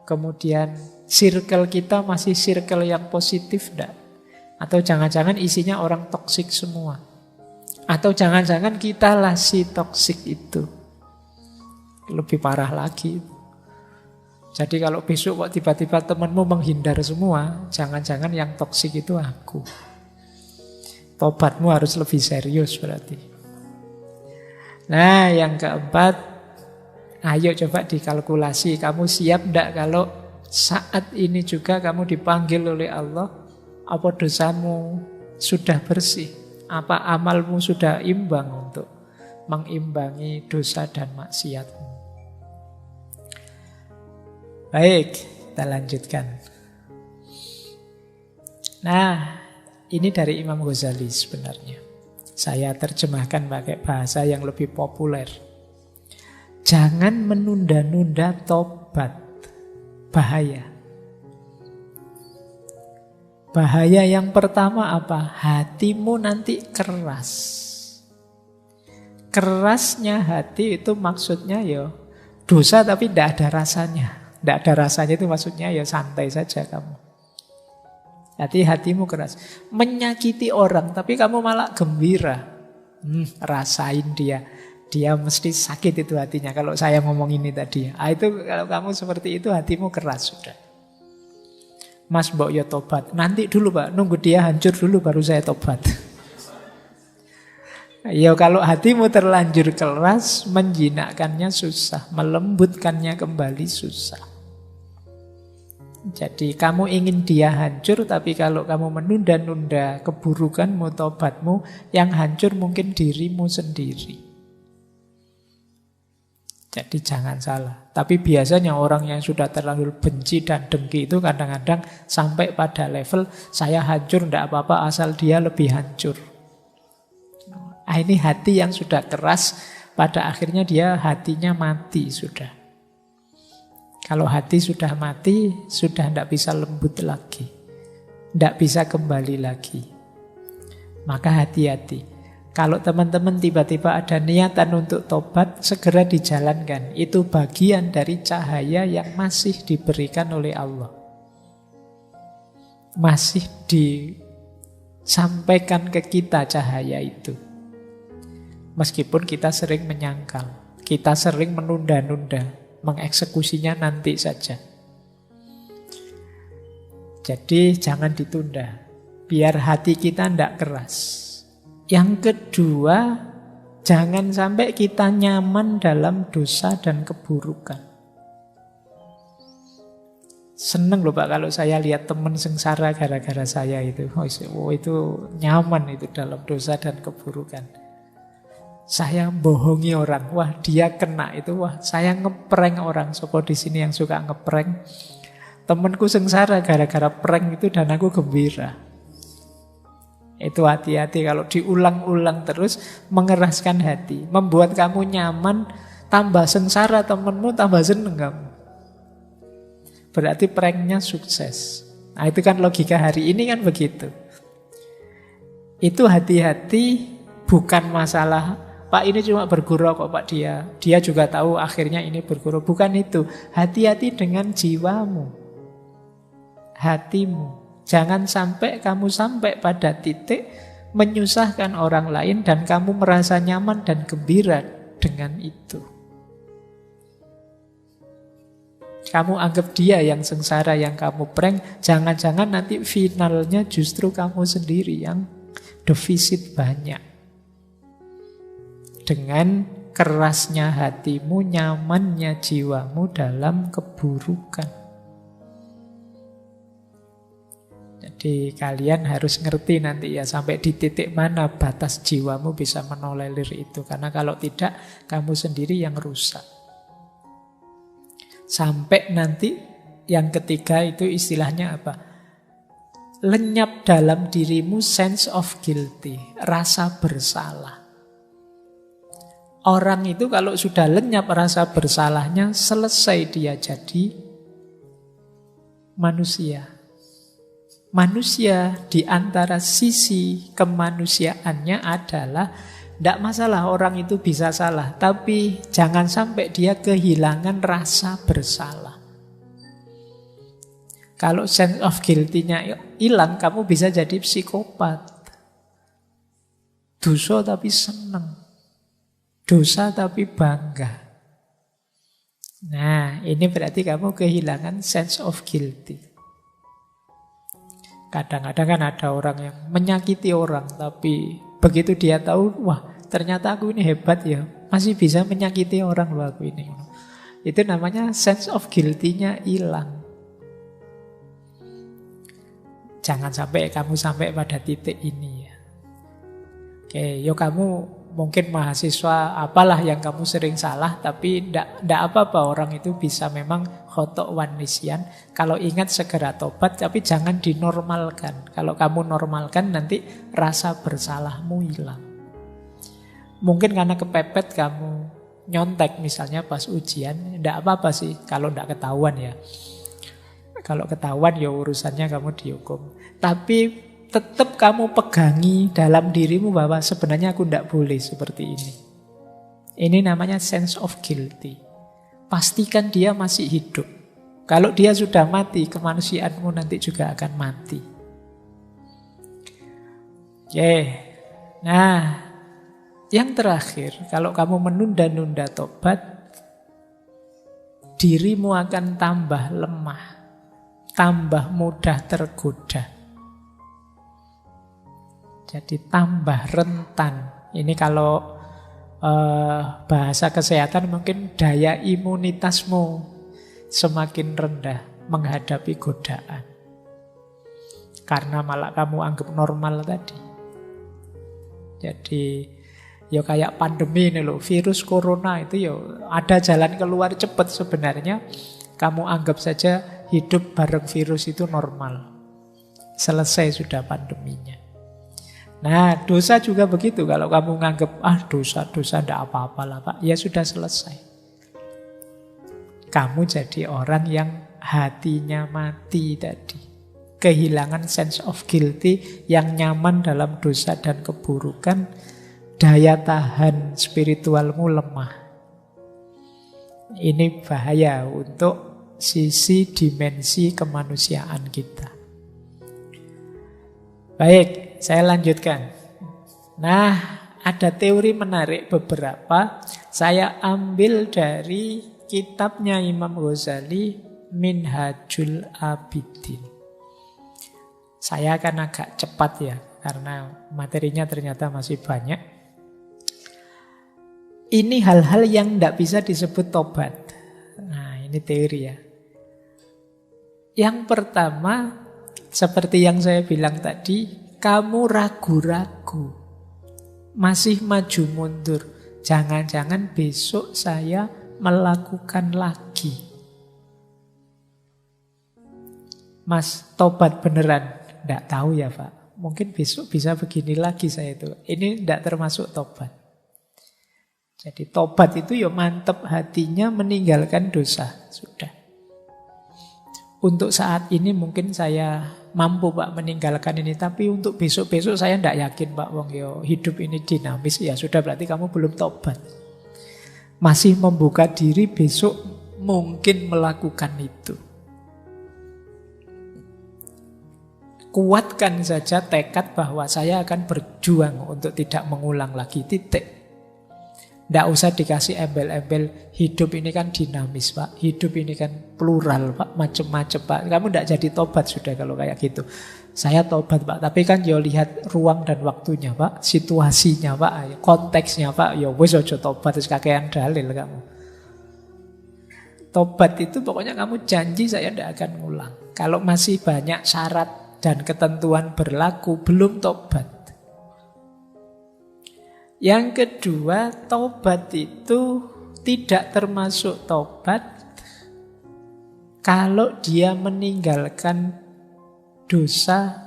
Kemudian circle kita masih circle yang positif enggak? Atau jangan-jangan isinya orang toksik semua? Atau jangan-jangan kita lah si toksik itu? Lebih parah lagi. Jadi kalau besok kok tiba-tiba temanmu menghindar semua, jangan-jangan yang toksik itu aku. Tobatmu harus lebih serius berarti. Nah yang keempat, ayo coba dikalkulasi, kamu siap enggak kalau saat ini juga kamu dipanggil oleh Allah? Apa dosamu sudah bersih? Apa amalmu sudah imbang untuk mengimbangi dosa dan maksiatmu? Baik, kita lanjutkan. Nah, ini dari Imam Ghazali sebenarnya. Saya terjemahkan pakai bahasa yang lebih populer. Jangan menunda-nunda tobat. Bahaya. Bahaya yang pertama apa? Hatimu nanti keras. Kerasnya hati itu maksudnya ya dosa tapi tidak ada rasanya. Tidak ada rasanya itu maksudnya ya santai saja kamu. Hatimu keras. Menyakiti orang tapi kamu malah gembira. Rasain dia. Dia mesti sakit itu hatinya kalau saya ngomong ini tadi. Itu kalau kamu seperti itu hatimu keras sudah. Mas mbok yo tobat. Nanti dulu Pak, nunggu dia hancur dulu baru saya tobat. Ya kalau hatimu terlanjur keras, menjinakkannya susah, melembutkannya kembali susah. Jadi kamu ingin dia hancur, tapi kalau kamu menunda-nunda keburukanmu, tobatmu, yang hancur mungkin dirimu sendiri. Jadi jangan salah. Tapi biasanya orang yang sudah terlalu benci dan dengki itu kadang-kadang sampai pada level saya hancur, tidak apa-apa asal dia lebih hancur. Ini hati yang sudah keras, pada akhirnya dia hatinya mati sudah. Kalau hati sudah mati, sudah tidak bisa lembut lagi. Tidak bisa kembali lagi. Maka hati-hati. Kalau teman-teman tiba-tiba ada niatan untuk tobat, segera dijalankan. Itu bagian dari cahaya yang masih diberikan oleh Allah. Masih disampaikan ke kita cahaya itu. Meskipun kita sering menyangkal, kita sering menunda-nunda, mengeksekusinya nanti saja. Jadi jangan ditunda, biar hati kita tidak keras. Yang kedua, jangan sampai kita nyaman dalam dosa dan keburukan. Seneng loh Pak kalau saya lihat teman sengsara gara-gara saya itu. Oh itu nyaman itu dalam dosa dan keburukan. Saya bohongi orang, wah dia kena itu, wah saya ngeprank orang. Sopo di sini yang suka ngeprank. Temanku sengsara gara-gara prank itu dan aku gembira. Itu hati-hati kalau diulang-ulang terus mengeraskan hati. Membuat kamu nyaman, tambah sengsara temenmu, tambah seneng kamu. Berarti pranknya sukses. Nah itu kan logika hari ini kan begitu. Itu hati-hati bukan masalah, Pak ini cuma bergurau kok Pak dia. Dia juga tahu akhirnya ini bergurau. Bukan itu. Hati-hati dengan jiwamu. Hatimu. Jangan sampai kamu sampai pada titik menyusahkan orang lain dan kamu merasa nyaman dan gembira dengan itu. Kamu anggap dia yang sengsara, yang kamu prank, jangan-jangan nanti finalnya justru kamu sendiri yang defisit banyak. Dengan kerasnya hatimu, nyamannya jiwamu dalam keburukan. Jadi kalian harus ngerti nanti ya sampai di titik mana batas jiwamu bisa menolerir itu. Karena kalau tidak, kamu sendiri yang rusak. Sampai nanti yang ketiga itu istilahnya apa? Lenyap dalam dirimu sense of guilty, rasa bersalah. Orang itu kalau sudah lenyap rasa bersalahnya, selesai dia jadi manusia. Manusia di antara sisi kemanusiaannya adalah tidak masalah orang itu bisa salah, tapi jangan sampai dia kehilangan rasa bersalah. Kalau sense of guilty-nya hilang, kamu bisa jadi psikopat. Dosa tapi senang, dosa tapi bangga. Nah, ini berarti kamu kehilangan sense of guilty. Kadang-kadang kan ada orang yang menyakiti orang, tapi begitu dia tahu, wah ternyata aku ini hebat ya, masih bisa menyakiti orang loh aku ini. Itu namanya sense of guilty-nya hilang. Jangan sampai kamu sampai pada titik ini ya. Oke, yo kamu mungkin mahasiswa apalah yang kamu sering salah, tapi ndak apa-apa orang itu bisa memang khotok wan nisyan. Kalau ingat segera tobat, tapi jangan dinormalkan. Kalau kamu normalkan nanti rasa bersalahmu hilang. Mungkin karena kepepet kamu nyontek misalnya pas ujian, ndak apa-apa sih kalau ndak ketahuan ya. Kalau ketahuan ya urusannya kamu dihukum. Tapi tetap kamu pegangi dalam dirimu bahwa sebenarnya aku tidak boleh seperti ini. Ini namanya sense of guilty. Pastikan dia masih hidup. Kalau dia sudah mati, kemanusiaanmu nanti juga akan mati. Oke. Nah, yang terakhir, kalau kamu menunda-nunda tobat, dirimu akan tambah lemah, tambah mudah tergoda. Jadi tambah rentan. Ini kalau bahasa kesehatan mungkin daya imunitasmu semakin rendah menghadapi godaan. Karena malah kamu anggap normal tadi. Jadi ya kayak pandemi ini loh, virus corona itu ya ada jalan keluar cepat sebenarnya. Kamu anggap saja hidup bareng virus itu normal. Selesai sudah pandeminya. Nah, dosa juga begitu. Kalau kamu nganggap, dosa tidak apa-apa lah Pak, ya sudah selesai. Kamu jadi orang yang hatinya mati tadi. Kehilangan sense of guilty, yang nyaman dalam dosa dan keburukan. Daya tahan spiritualmu lemah. Ini bahaya untuk sisi dimensi kemanusiaan kita. Baik, saya lanjutkan. Nah, ada teori menarik beberapa. Saya ambil dari kitabnya Imam Ghazali, Minhajul Abidin. Saya akan agak cepat ya, karena materinya ternyata masih banyak. Ini hal-hal yang tidak bisa disebut tobat. Nah, ini teori ya. Yang pertama, seperti yang saya bilang tadi, kamu ragu-ragu, masih maju mundur. Jangan-jangan besok saya melakukan lagi. Mas, tobat beneran? Tidak tahu ya Pak. Mungkin besok bisa begini lagi saya itu. Ini tidak termasuk tobat. Jadi tobat itu ya mantep hatinya meninggalkan dosa. Sudah. Untuk saat ini mungkin saya mampu Pak meninggalkan ini, tapi untuk besok-besok saya tidak yakin Pak. Wong yo hidup ini dinamis, ya sudah berarti kamu belum tobat. Masih membuka diri besok mungkin melakukan itu. Kuatkan saja tekad bahwa saya akan berjuang untuk tidak mengulang lagi, titik. Tidak usah dikasih embel-embel, hidup ini kan dinamis Pak, hidup ini kan plural Pak, macam-macam Pak. Kamu tidak jadi tobat sudah kalau kayak gitu. Saya tobat Pak, tapi kan yo lihat ruang dan waktunya Pak, situasinya Pak, konteksnya Pak. Yo wis aja tobat terus kakean dalil kamu. Tobat itu pokoknya kamu janji saya tidak akan ngulang. Kalau masih banyak syarat dan ketentuan berlaku, belum tobat. Yang kedua, tobat itu tidak termasuk tobat kalau dia meninggalkan dosa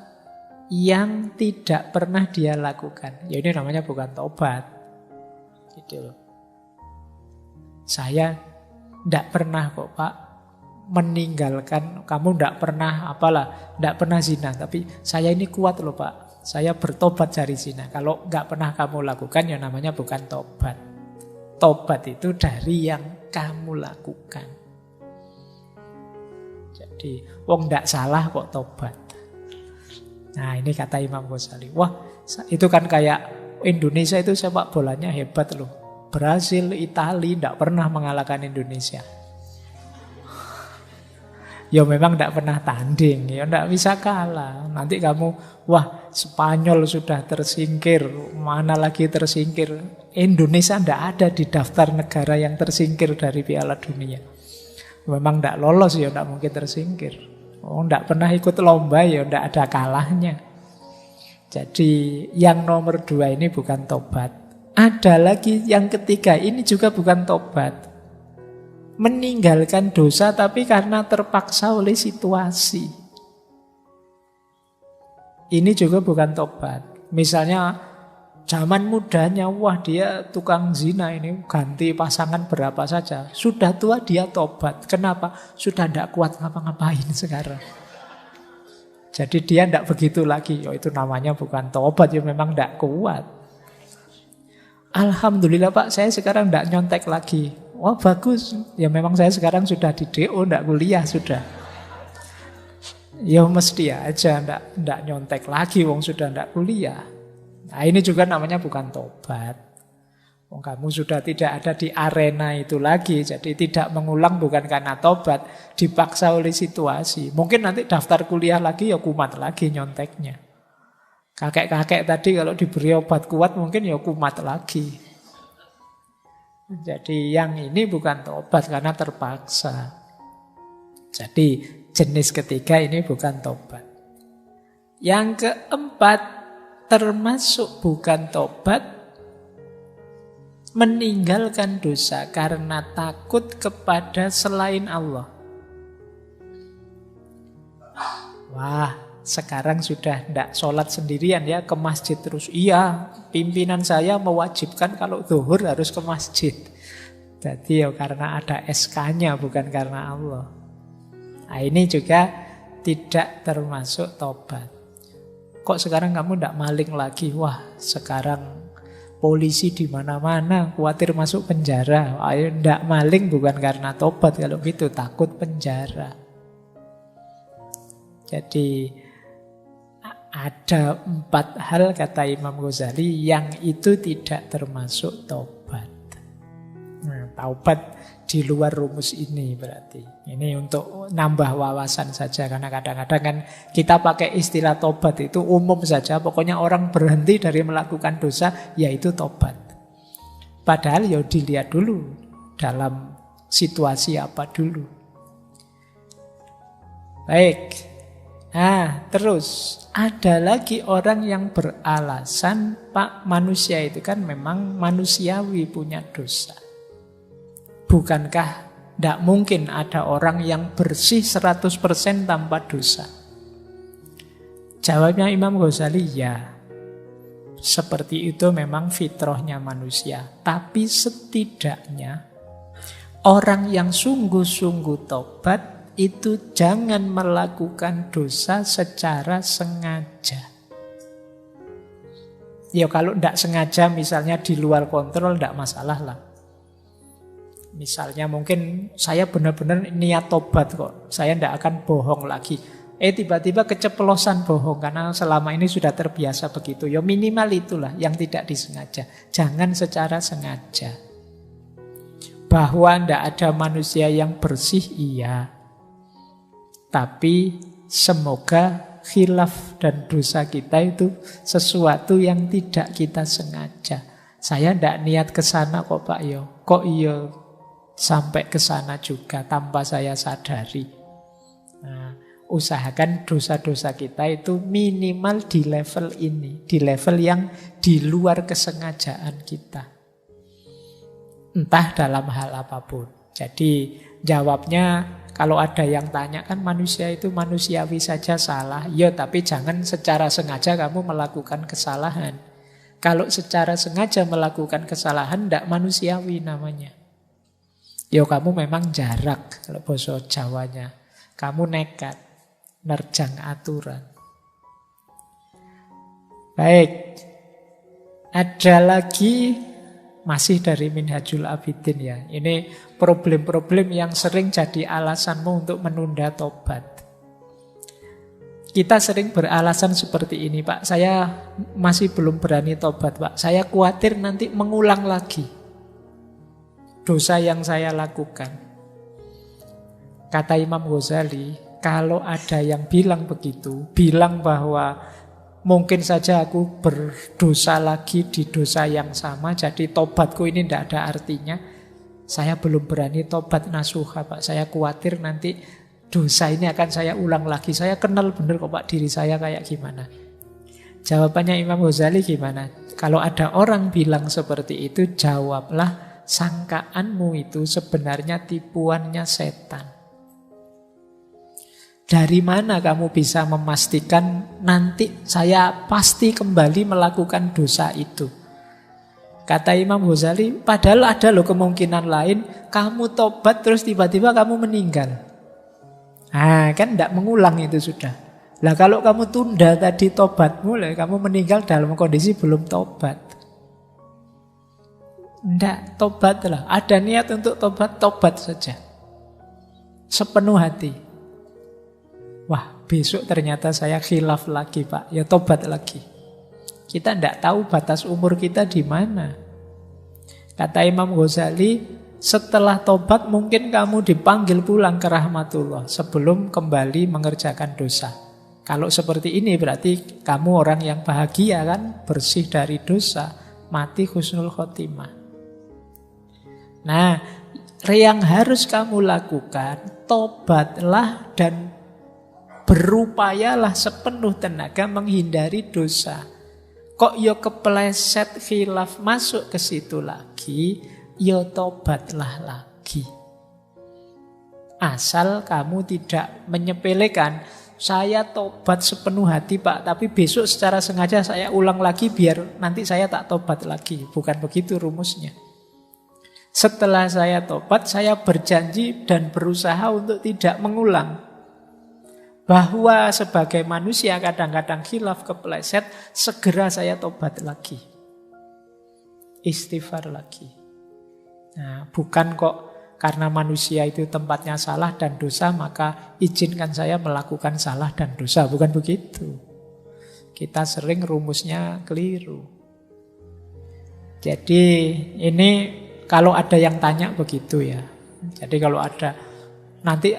yang tidak pernah dia lakukan. Ya ini namanya bukan tobat. Gitu loh. Saya tidak pernah kok Pak meninggalkan, kamu tidak pernah tidak pernah zina, tapi saya ini kuat loh Pak. Saya bertobat dari zina. Kalau nggak pernah kamu lakukan, ya namanya bukan tobat. Tobat itu dari yang kamu lakukan. Jadi, wong nggak salah kok tobat. Nah, ini kata Imam Ghazali. Wah, itu kan kayak Indonesia itu sepak bolanya hebat loh. Brasil, Italia nggak pernah mengalahkan Indonesia. Ya memang tidak pernah tanding, ya tidak bisa kalah. Nanti kamu, wah Spanyol sudah tersingkir, mana lagi tersingkir. Indonesia tidak ada di daftar negara yang tersingkir dari Piala Dunia. Memang tidak lolos, ya tidak mungkin tersingkir. Oh, tidak pernah ikut lomba, ya tidak ada kalahnya. Jadi yang nomor 2 ini bukan tobat. Ada lagi yang ketiga, ini juga bukan tobat. Meninggalkan dosa tapi karena terpaksa oleh situasi. Ini juga bukan tobat. Misalnya zaman mudanya, wah dia tukang zina ini, ganti pasangan berapa saja. Sudah tua dia tobat. Kenapa? Sudah tidak kuat ngapa-ngapain sekarang. Jadi dia tidak begitu lagi. Oh, itu namanya bukan tobat, ya memang tidak kuat. Alhamdulillah Pak, saya sekarang tidak nyontek lagi. Wah bagus, ya memang saya sekarang sudah di DO, tidak kuliah sudah. Ya mesti aja tidak nyontek lagi, wong sudah tidak kuliah. Nah ini juga namanya bukan tobat. Wong kamu sudah tidak ada di arena itu lagi, jadi tidak mengulang bukan karena tobat, dipaksa oleh situasi. Mungkin nanti daftar kuliah lagi ya kumat lagi nyonteknya. Kakek-kakek tadi kalau diberi obat kuat mungkin ya kumat lagi. Jadi yang ini bukan tobat karena terpaksa. Jadi jenis ketiga ini bukan tobat. Yang keempat termasuk bukan tobat, meninggalkan dosa karena takut kepada selain Allah. Wah, sekarang sudah tidak sholat sendirian ya, ke masjid terus. Iya, pimpinan saya mewajibkan kalau zuhur harus ke masjid. Jadi ya karena ada SK-nya, bukan karena Allah. Nah ini juga tidak termasuk tobat. Kok sekarang kamu tidak maling lagi? Wah, sekarang polisi di mana-mana, khawatir masuk penjara. Ayo ndak maling bukan karena tobat kalau gitu, takut penjara. Jadi ada 4 hal kata Imam Ghazali yang itu tidak termasuk tobat. Taubat di luar rumus ini berarti. Ini untuk nambah wawasan saja karena kadang-kadang kan kita pakai istilah tobat itu umum saja. Pokoknya orang berhenti dari melakukan dosa yaitu tobat. Padahal ya dilihat dulu dalam situasi apa dulu. Baik. Nah, terus ada lagi orang yang beralasan, Pak, manusia itu kan memang manusiawi punya dosa. Bukankah tidak mungkin ada orang yang bersih 100% tanpa dosa? Jawabnya Imam Ghazali, ya. Seperti itu memang fitrahnya manusia. Tapi setidaknya orang yang sungguh-sungguh tobat itu jangan melakukan dosa secara sengaja. Ya kalau tidak sengaja misalnya di luar kontrol tidak masalah lah. Misalnya mungkin saya benar-benar niat tobat kok. Saya tidak akan bohong lagi. Tiba-tiba keceplosan bohong karena selama ini sudah terbiasa begitu. Ya minimal itulah yang tidak disengaja. Jangan secara sengaja. Bahwa tidak ada manusia yang bersih, iya. Tapi semoga khilaf dan dosa kita itu sesuatu yang tidak kita sengaja. Saya tidak niat ke sana kok Pak Yo. Kok iya sampai ke sana juga tanpa saya sadari. Nah, usahakan dosa-dosa kita itu minimal di level ini, di level yang di luar kesengajaan kita. Entah dalam hal apapun. Jadi jawabnya kalau ada yang tanya kan manusia itu manusiawi saja salah. Ya tapi jangan secara sengaja kamu melakukan kesalahan. Kalau secara sengaja melakukan kesalahan tidak manusiawi namanya. Ya kamu memang jarak kalau bahasa Jawanya. Kamu nekat, nerjang aturan. Baik. Ada lagi masih dari Minhajul Abidin ya. Ini problem-problem yang sering jadi alasanmu untuk menunda tobat. Kita sering beralasan seperti ini, Pak. Saya masih belum berani tobat, Pak. Saya khawatir nanti mengulang lagi dosa yang saya lakukan. Kata Imam Ghazali, kalau ada yang bilang begitu, bilang bahwa mungkin saja aku berdosa lagi di dosa yang sama, jadi tobatku ini tidak ada artinya. Saya belum berani tobat nasuha, Pak. Saya khawatir nanti dosa ini akan saya ulang lagi. Saya kenal benar kok Pak diri saya kayak gimana. Jawabannya Imam Ghazali gimana? Kalau ada orang bilang seperti itu, jawablah, sangkaanmu itu sebenarnya tipuannya setan. Dari mana kamu bisa memastikan nanti saya pasti kembali melakukan dosa itu? Kata Imam Ghazali, padahal ada loh kemungkinan lain, kamu tobat terus tiba-tiba kamu meninggal. Nah, kan tidak mengulang itu sudah. Lah kalau kamu tunda tadi tobatmu, kamu meninggal dalam kondisi belum tobat. Tidak, tobatlah. Ada niat untuk tobat, tobat saja. Sepenuh hati. Wah, besok ternyata saya khilaf lagi, Pak. Ya tobat lagi. Kita tidak tahu batas umur kita di mana. Kata Imam Ghazali, setelah tobat mungkin kamu dipanggil pulang ke rahmatullah sebelum kembali mengerjakan dosa. Kalau seperti ini berarti kamu orang yang bahagia kan, bersih dari dosa, mati husnul khotimah. Nah, yang harus kamu lakukan, tobatlah dan berupayalah sepenuh tenaga menghindari dosa. Kok yo kepleset khilaf masuk ke situ lagi, yo tobatlah lagi. Asal kamu tidak menyepelekan, saya tobat sepenuh hati Pak, tapi besok secara sengaja saya ulang lagi biar nanti saya tak tobat lagi. Bukan begitu rumusnya. Setelah saya tobat, saya berjanji dan berusaha untuk tidak mengulang. Bahwa sebagai manusia kadang-kadang khilaf kepleset, segera saya tobat lagi. Istighfar lagi. Nah, bukan kok karena manusia itu tempatnya salah dan dosa, maka izinkan saya melakukan salah dan dosa. Bukan begitu. Kita sering rumusnya keliru. Jadi ini kalau ada yang tanya begitu ya. Jadi kalau ada, nanti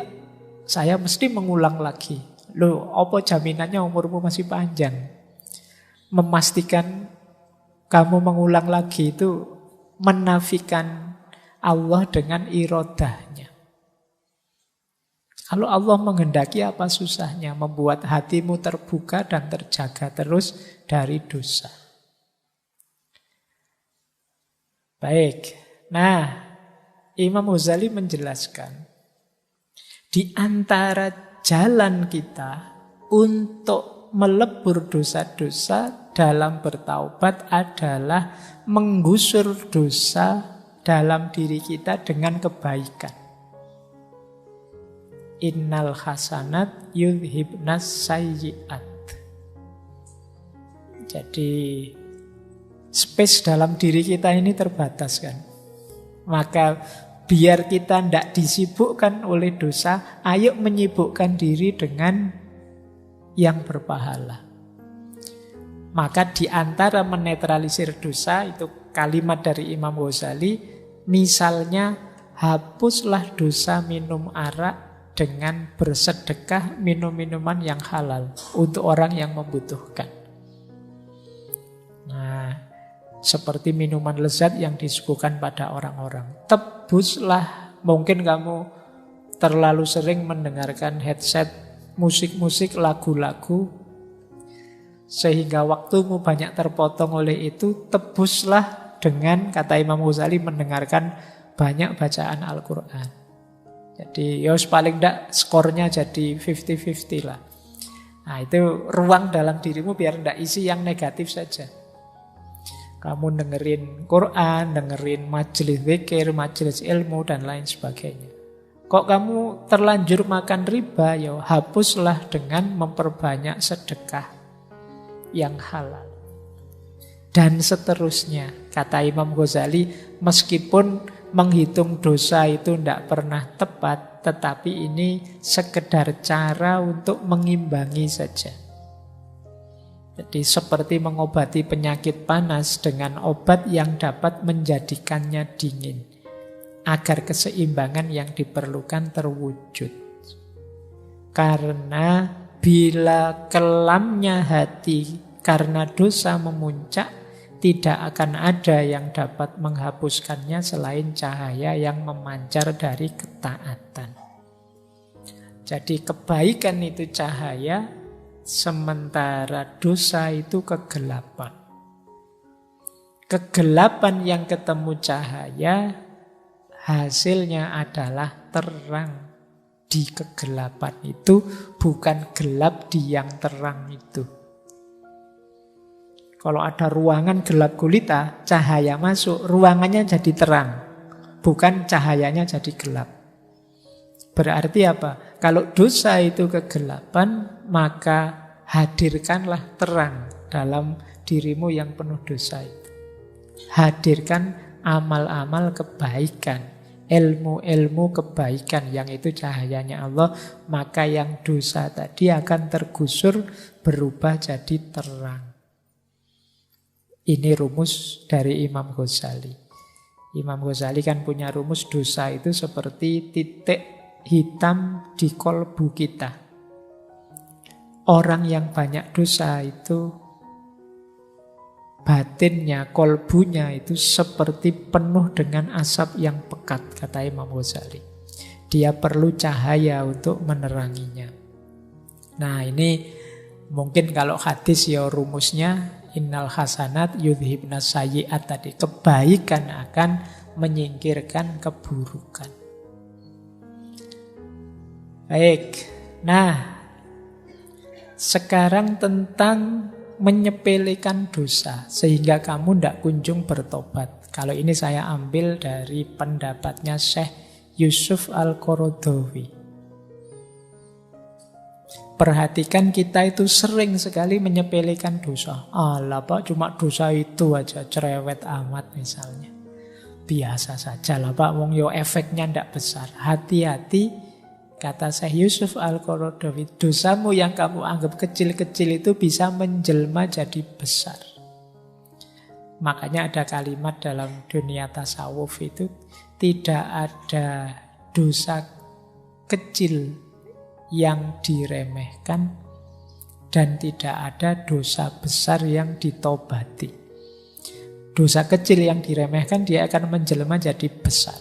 saya mesti mengulang lagi. Loh, apa jaminannya umurmu masih panjang? Memastikan kamu mengulang lagi itu menafikan Allah dengan irodahnya. Kalau Allah menghendaki, apa susahnya membuat hatimu terbuka dan terjaga terus dari dosa. Baik, nah Imam Ghazali menjelaskan di antara jalan kita untuk melebur dosa-dosa dalam bertaubat adalah menggusur dosa dalam diri kita dengan kebaikan. Innal hasanat yudhibnas sayyi'at. Jadi space dalam diri kita ini terbatas kan. Maka biar kita tidak disibukkan oleh dosa, ayo menyibukkan diri dengan yang berpahala. Maka di antara menetralisir dosa, itu kalimat dari Imam Ghazali, misalnya hapuslah dosa minum arak dengan bersedekah minum minuman yang halal untuk orang yang membutuhkan. Nah, seperti minuman lezat yang disuguhkan pada orang-orang. Tebuslah, mungkin kamu terlalu sering mendengarkan headset, musik-musik, lagu-lagu, sehingga waktumu banyak terpotong oleh itu. Tebuslah dengan, kata Imam Ghazali, mendengarkan banyak bacaan Al-Quran. Jadi ya paling tidak skornya jadi 50-50 lah. Nah itu ruang dalam dirimu biar tidak isi yang negatif saja. Kamu dengerin Quran, dengerin majelis zikir, majelis ilmu, dan lain sebagainya. Kok kamu terlanjur makan riba, ya hapuslah dengan memperbanyak sedekah yang halal. Dan seterusnya, kata Imam Ghazali, meskipun menghitung dosa itu tidak pernah tepat, tetapi ini sekedar cara untuk mengimbangi saja. Jadi seperti mengobati penyakit panas dengan obat yang dapat menjadikannya dingin, agar keseimbangan yang diperlukan terwujud. Karena bila kelamnya hati karena dosa memuncak, tidak akan ada yang dapat menghapuskannya selain cahaya yang memancar dari ketaatan. Jadi kebaikan itu cahaya, sementara dosa itu kegelapan. Kegelapan yang ketemu cahaya, hasilnya adalah terang. Di kegelapan itu bukan gelap di yang terang itu. Kalau ada ruangan gelap gulita, cahaya masuk, ruangannya jadi terang, bukan cahayanya jadi gelap. Berarti apa? Kalau dosa itu kegelapan, maka hadirkanlah terang dalam dirimu yang penuh dosa itu. Hadirkan amal-amal kebaikan, ilmu-ilmu kebaikan yang itu cahayanya Allah, maka yang dosa tadi akan tergusur berubah jadi terang. Ini rumus dari Imam Ghazali. Imam Ghazali kan punya rumus dosa itu seperti titik hitam di kolbu kita. Orang yang banyak dosa itu batinnya, kolbunya itu seperti penuh dengan asap yang pekat, kata Imam Ghazali. Dia perlu cahaya untuk meneranginya. Nah ini mungkin kalau hadis ya rumusnya innal hasanat yudhibnas sayyi'at tadi. Kebaikan akan menyingkirkan keburukan. Baik, nah sekarang tentang menyepelekan dosa sehingga kamu tidak kunjung bertobat. Kalau ini saya ambil dari pendapatnya Syekh Yusuf Al-Qaradawi. Perhatikan kita itu sering sekali menyepelekan dosa. Alah Pak, cuma dosa itu aja, cerewet amat misalnya. Biasa saja lah Pak, wong yo efeknya ndak besar. Hati-hati, kata Syekh Yusuf Al-Qaradawi, dosamu yang kamu anggap kecil-kecil itu bisa menjelma jadi besar. Makanya ada kalimat dalam dunia tasawuf itu, tidak ada dosa kecil yang diremehkan dan tidak ada dosa besar yang ditobati. Dosa kecil yang diremehkan dia akan menjelma jadi besar.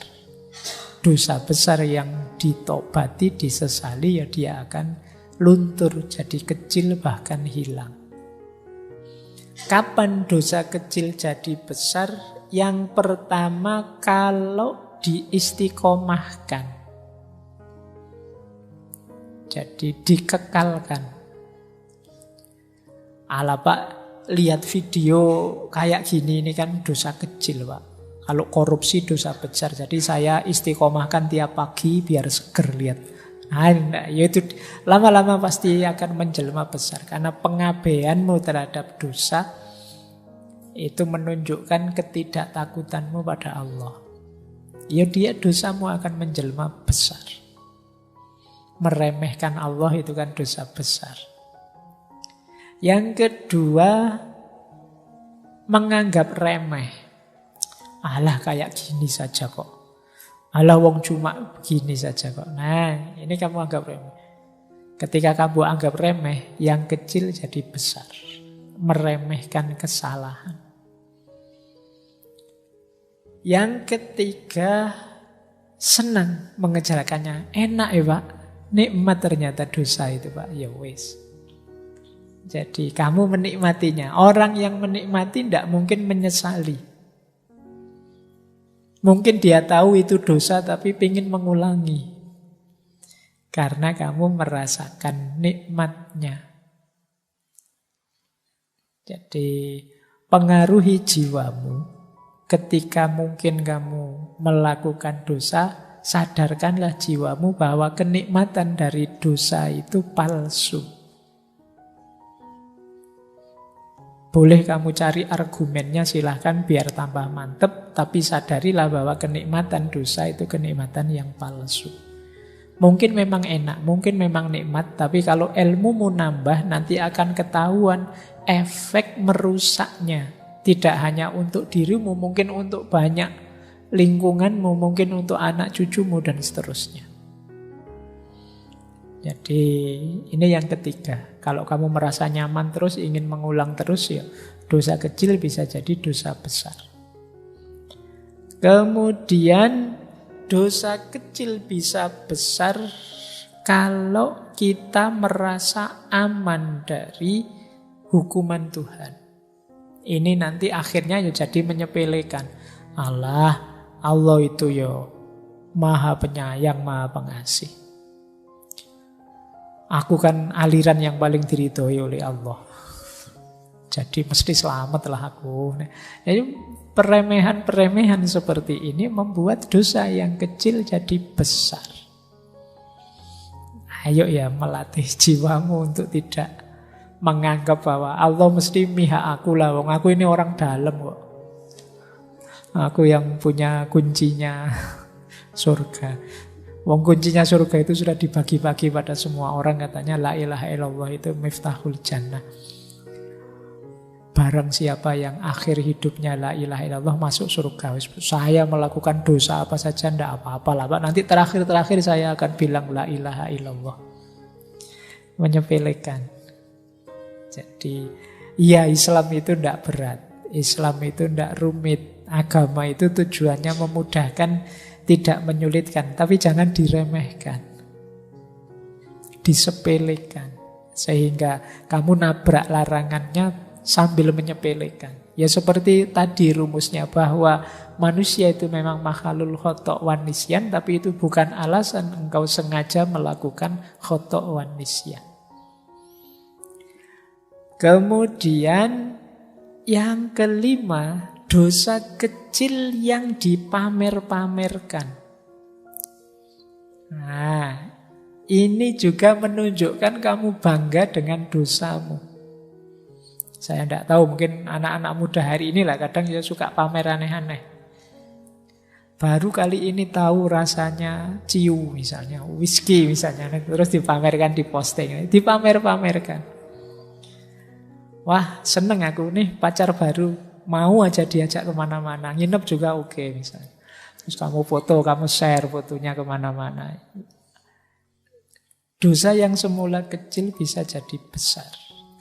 Dosa besar yang ditobati, disesali, ya dia akan luntur jadi kecil bahkan hilang. Kapan dosa kecil jadi besar? Yang pertama kalau diistiqomahkan. Jadi dikekalkan. Ala Pak, lihat video kayak gini, ini kan dosa kecil Pak. Kalau korupsi dosa besar. Jadi saya istiqomahkan tiap pagi biar seger lihat. Nah, yaitu lama-lama pasti akan menjelma besar. Karena pengabaianmu terhadap dosa itu menunjukkan ketidaktakutanmu pada Allah. Ya dia dosamu akan menjelma besar. Meremehkan Allah itu kan dosa besar. Yang kedua, menganggap remeh. Alah kayak gini saja kok. Alah wong cuma begini saja kok. Nah ini kamu anggap remeh. Ketika kamu anggap remeh, yang kecil jadi besar. Meremehkan kesalahan. Yang ketiga, senang mengejarkannya. Enak ya Pak. Nikmat ternyata dosa itu Pak. Ya wis. Jadi kamu menikmatinya. Orang yang menikmati tidak mungkin menyesali. Mungkin dia tahu itu dosa tapi ingin mengulangi. Karena kamu merasakan nikmatnya. Jadi pengaruhi jiwamu. Ketika mungkin kamu melakukan dosa, sadarkanlah jiwamu bahwa kenikmatan dari dosa itu palsu. Boleh kamu cari argumennya, silahkan biar tambah mantep, tapi sadarilah bahwa kenikmatan dosa itu kenikmatan yang palsu. Mungkin memang enak, mungkin memang nikmat, tapi kalau ilmumu nambah nanti akan ketahuan efek merusaknya. Tidak hanya untuk dirimu, mungkin untuk banyak lingkunganmu, mungkin untuk anak cucumu dan seterusnya. Jadi ini yang ketiga. Kalau kamu merasa nyaman terus, ingin mengulang terus, ya dosa kecil bisa jadi dosa besar. Kemudian dosa kecil bisa besar kalau kita merasa aman dari hukuman Tuhan. Ini nanti akhirnya ya jadi menyepelekan. Allah itu ya Maha Penyayang, Maha Pengasih. Aku kan aliran yang paling diridhoi oleh Allah. Jadi mesti selamatlah aku. Jadi peremehan-peremehan seperti ini membuat dosa yang kecil jadi besar. Ayo ya melatih jiwamu untuk tidak menganggap bahwa Allah mesti mihak aku lah. Wong aku ini orang dalam kok. Aku yang punya kuncinya surga. Wong kuncinya surga itu sudah dibagi-bagi pada semua orang, katanya la ilaha illallah itu miftahul jannah. Barang siapa yang akhir hidupnya la ilaha illallah masuk surga. Saya melakukan dosa apa saja ndak apa-apa lah Pak. Nanti terakhir-terakhir saya akan bilang la ilaha illallah. Menyepelekan. Jadi ya Islam itu ndak berat. Islam itu ndak rumit. Agama itu tujuannya memudahkan, tidak menyulitkan, tapi jangan diremehkan, disepelekan, sehingga kamu nabrak larangannya sambil menyepelekan. Ya seperti tadi rumusnya, bahwa manusia itu memang makhluk khotok wan nisyan, tapi itu bukan alasan engkau sengaja melakukan khotok wan nisyan. Kemudian yang kelima, dosa kecil yang dipamer-pamerkan. Nah, ini juga menunjukkan kamu bangga dengan dosamu. Saya tidak tahu, mungkin anak-anak muda hari ini lah kadang ya suka pamer aneh-aneh. Baru kali ini tahu rasanya ciu misalnya, whisky misalnya, terus dipamerkan di posting, dipamer-pamerkan. Wah, seneng aku nih pacar baru. Mau aja diajak kemana-mana, nginep juga oke misalnya. Terus kamu foto, kamu share fotonya kemana-mana. Dosa yang semula kecil bisa jadi besar.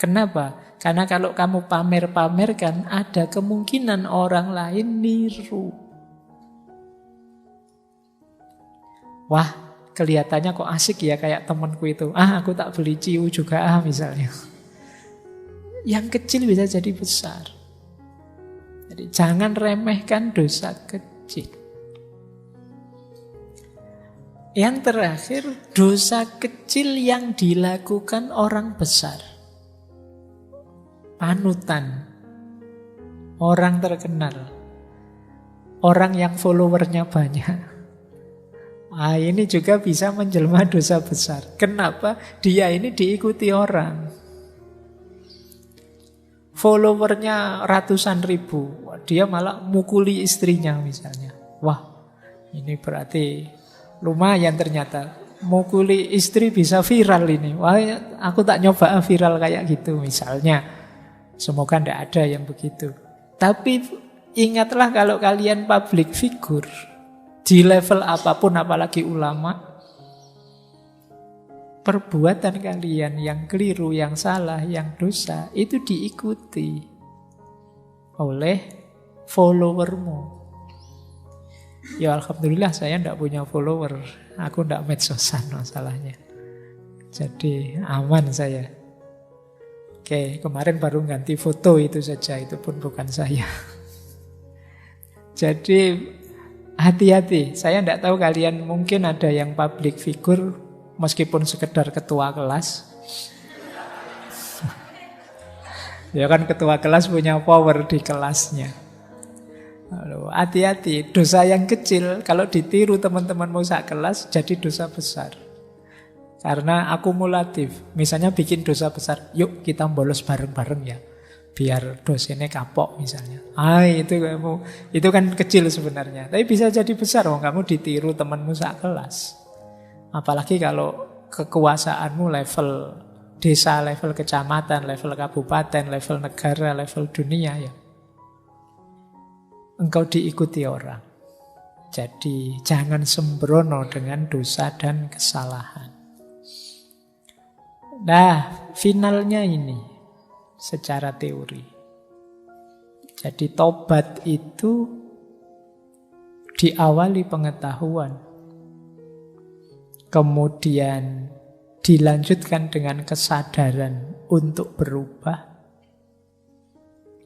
Kenapa? Karena kalau kamu pamer-pamerkan, ada kemungkinan orang lain niru. Wah, kelihatannya kok asik ya kayak temanku itu. Aku tak beli ciu juga misalnya. Yang kecil bisa jadi besar. Jadi jangan remehkan dosa kecil. Yang terakhir, dosa kecil yang dilakukan orang besar. Panutan. Orang terkenal. Orang yang followernya banyak. Ini juga bisa menjelma dosa besar. Kenapa? Dia ini diikuti orang. Followernya ratusan ribu, dia malah mukuli istrinya misalnya. Wah, ini berarti lumayan ternyata. Mukuli istri bisa viral ini. Wah, aku tak nyoba viral kayak gitu misalnya. Semoga tidak ada yang begitu. Tapi ingatlah kalau kalian public figure, di level apapun apalagi ulama, perbuatan kalian yang keliru, yang salah, yang dosa, itu diikuti oleh followermu. Ya alhamdulillah saya tidak punya follower. Aku tidak medsosan masalahnya. Jadi aman saya. Oke, kemarin baru ganti foto itu saja, itu pun bukan saya. Jadi hati-hati. Saya tidak tahu kalian mungkin ada yang public figure meskipun sekedar ketua kelas. Ya kan ketua kelas punya power di kelasnya. Hati-hati, dosa yang kecil kalau ditiru teman-temanmu sak kelas jadi dosa besar. Karena akumulatif. Misalnya bikin dosa besar, yuk kita bolos bareng-bareng ya, biar dosennya kapok misalnya. Itu kan kecil sebenarnya, tapi bisa jadi besar. Kamu ditiru temanmu sak kelas. Apalagi kalau kekuasaanmu level desa, level kecamatan, level kabupaten, level negara, level dunia ya. Engkau diikuti orang. Jadi jangan sembrono dengan dosa dan kesalahan. Nah, finalnya ini secara teori. Jadi tobat itu diawali pengetahuan. Kemudian dilanjutkan dengan kesadaran untuk berubah,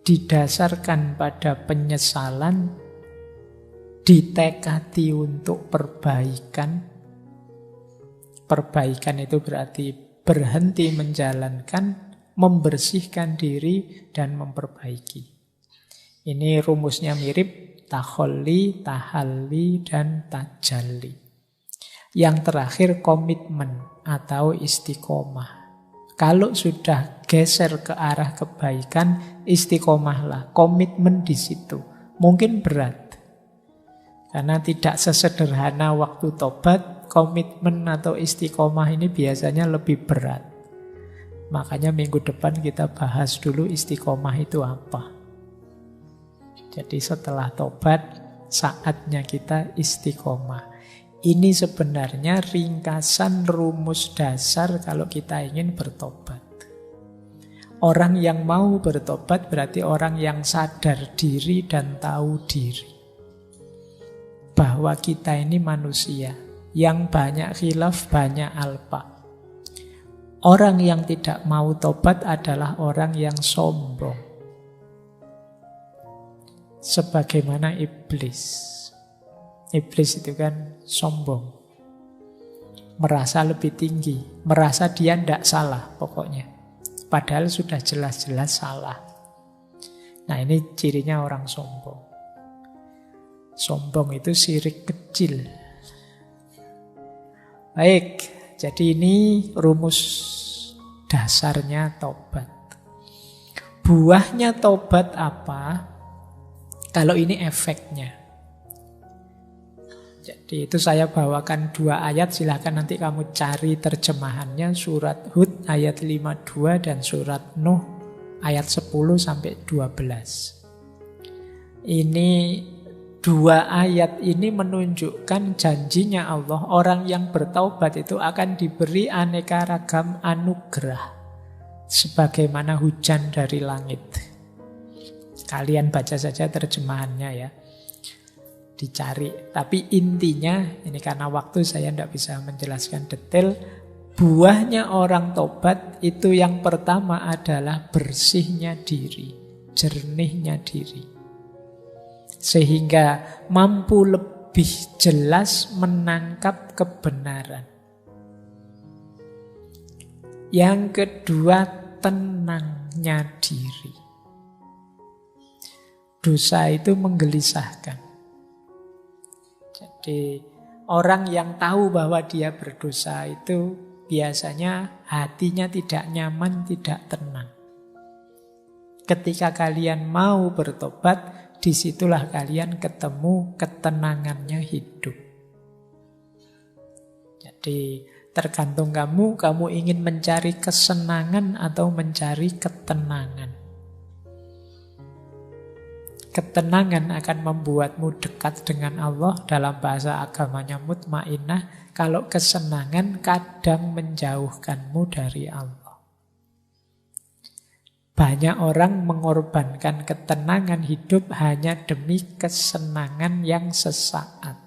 didasarkan pada penyesalan, ditekadi untuk perbaikan. Perbaikan itu berarti berhenti menjalankan, membersihkan diri, dan memperbaiki. Ini rumusnya mirip takholli, tahalli, dan tajalli. Yang terakhir komitmen atau istiqomah. Kalau sudah geser ke arah kebaikan, istiqomahlah, komitmen di situ. Mungkin berat, Karena tidak sesederhana waktu tobat, komitmen atau istiqomah ini biasanya lebih berat. Makanya minggu depan kita bahas dulu istiqomah itu apa. Jadi setelah tobat, saatnya kita istiqomah. Ini sebenarnya ringkasan rumus dasar kalau kita ingin bertobat. Orang yang mau bertobat berarti orang yang sadar diri dan tahu diri. Bahwa kita ini manusia yang banyak khilaf, banyak alpa. Orang yang tidak mau tobat adalah orang yang sombong. Sebagaimana iblis. Iblis itu kan sombong. Merasa lebih tinggi. Merasa dia tidak salah pokoknya. Padahal sudah jelas-jelas salah. Nah, ini cirinya orang sombong. Sombong itu syirik kecil. Baik, jadi ini rumus dasarnya tobat. Buahnya tobat apa? Kalau ini efeknya. Jadi itu saya bawakan 2 ayat, silahkan nanti kamu cari terjemahannya. Surat Hud ayat 52 dan surat Nuh ayat 10 sampai 12. Ini 2 ayat ini menunjukkan janjinya Allah. Orang yang bertaubat itu akan diberi aneka ragam anugerah. Sebagaimana hujan dari langit. Kalian baca saja terjemahannya ya. Dicari. Tapi intinya, ini karena waktu saya tidak bisa menjelaskan detail. Buahnya orang tobat itu yang pertama adalah bersihnya diri. Jernihnya diri. Sehingga mampu lebih jelas menangkap kebenaran. Yang kedua, tenangnya diri. Dosa itu menggelisahkan. Jadi orang yang tahu bahwa dia berdosa itu biasanya hatinya tidak nyaman, tidak tenang. Ketika kalian mau bertobat, disitulah kalian ketemu ketenangannya hidup. Jadi tergantung kamu ingin mencari kesenangan atau mencari ketenangan. Ketenangan akan membuatmu dekat dengan Allah, dalam bahasa agamanya mutmainnah. Kalau kesenangan kadang menjauhkanmu dari Allah. Banyak orang mengorbankan ketenangan hidup hanya demi kesenangan yang sesaat.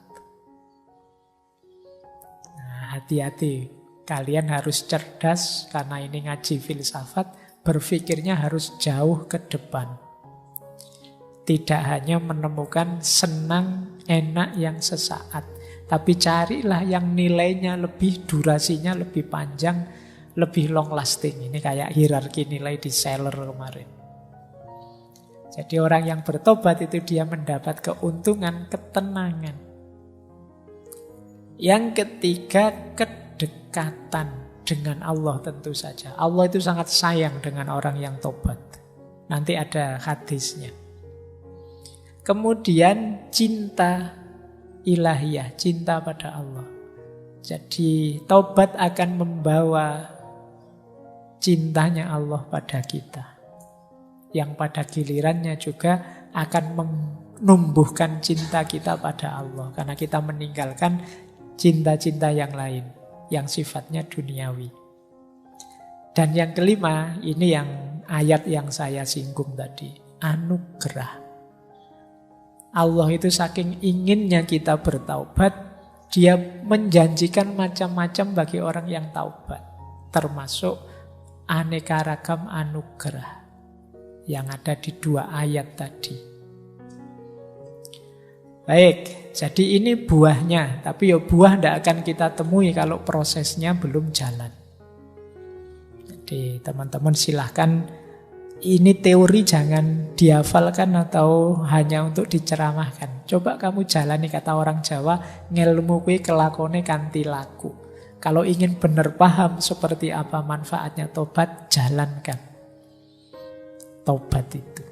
Nah, hati-hati. Kalian harus cerdas, karena ini ngaji filsafat, berpikirnya harus jauh ke depan. Tidak hanya menemukan senang, enak yang sesaat. Tapi carilah yang nilainya lebih, durasinya lebih panjang, lebih long lasting. Ini kayak hierarki nilai di seller kemarin. Jadi orang yang bertobat itu dia mendapat keuntungan, ketenangan. Yang ketiga, kedekatan dengan Allah tentu saja. Allah itu sangat sayang dengan orang yang tobat. Nanti ada hadisnya. Kemudian cinta ilahiyah, cinta pada Allah. Jadi taubat akan membawa cintanya Allah pada kita. Yang pada gilirannya juga akan menumbuhkan cinta kita pada Allah. Karena kita meninggalkan cinta-cinta yang lain, yang sifatnya duniawi. Dan yang kelima, ini yang ayat yang saya singgung tadi, anugerah. Allah itu saking inginnya kita bertaubat, dia menjanjikan macam-macam bagi orang yang taubat. Termasuk aneka ragam anugerah yang ada di 2 ayat tadi. Baik, jadi ini buahnya. Tapi buah tidak akan kita temui kalau prosesnya belum jalan. Jadi teman-teman silahkan, ini teori jangan dihafalkan atau hanya untuk diceramahkan. Coba kamu jalani, kata orang Jawa, ngelmu kuwi kelakone kanthi laku. Kalau ingin benar paham seperti apa manfaatnya tobat, jalankan tobat itu.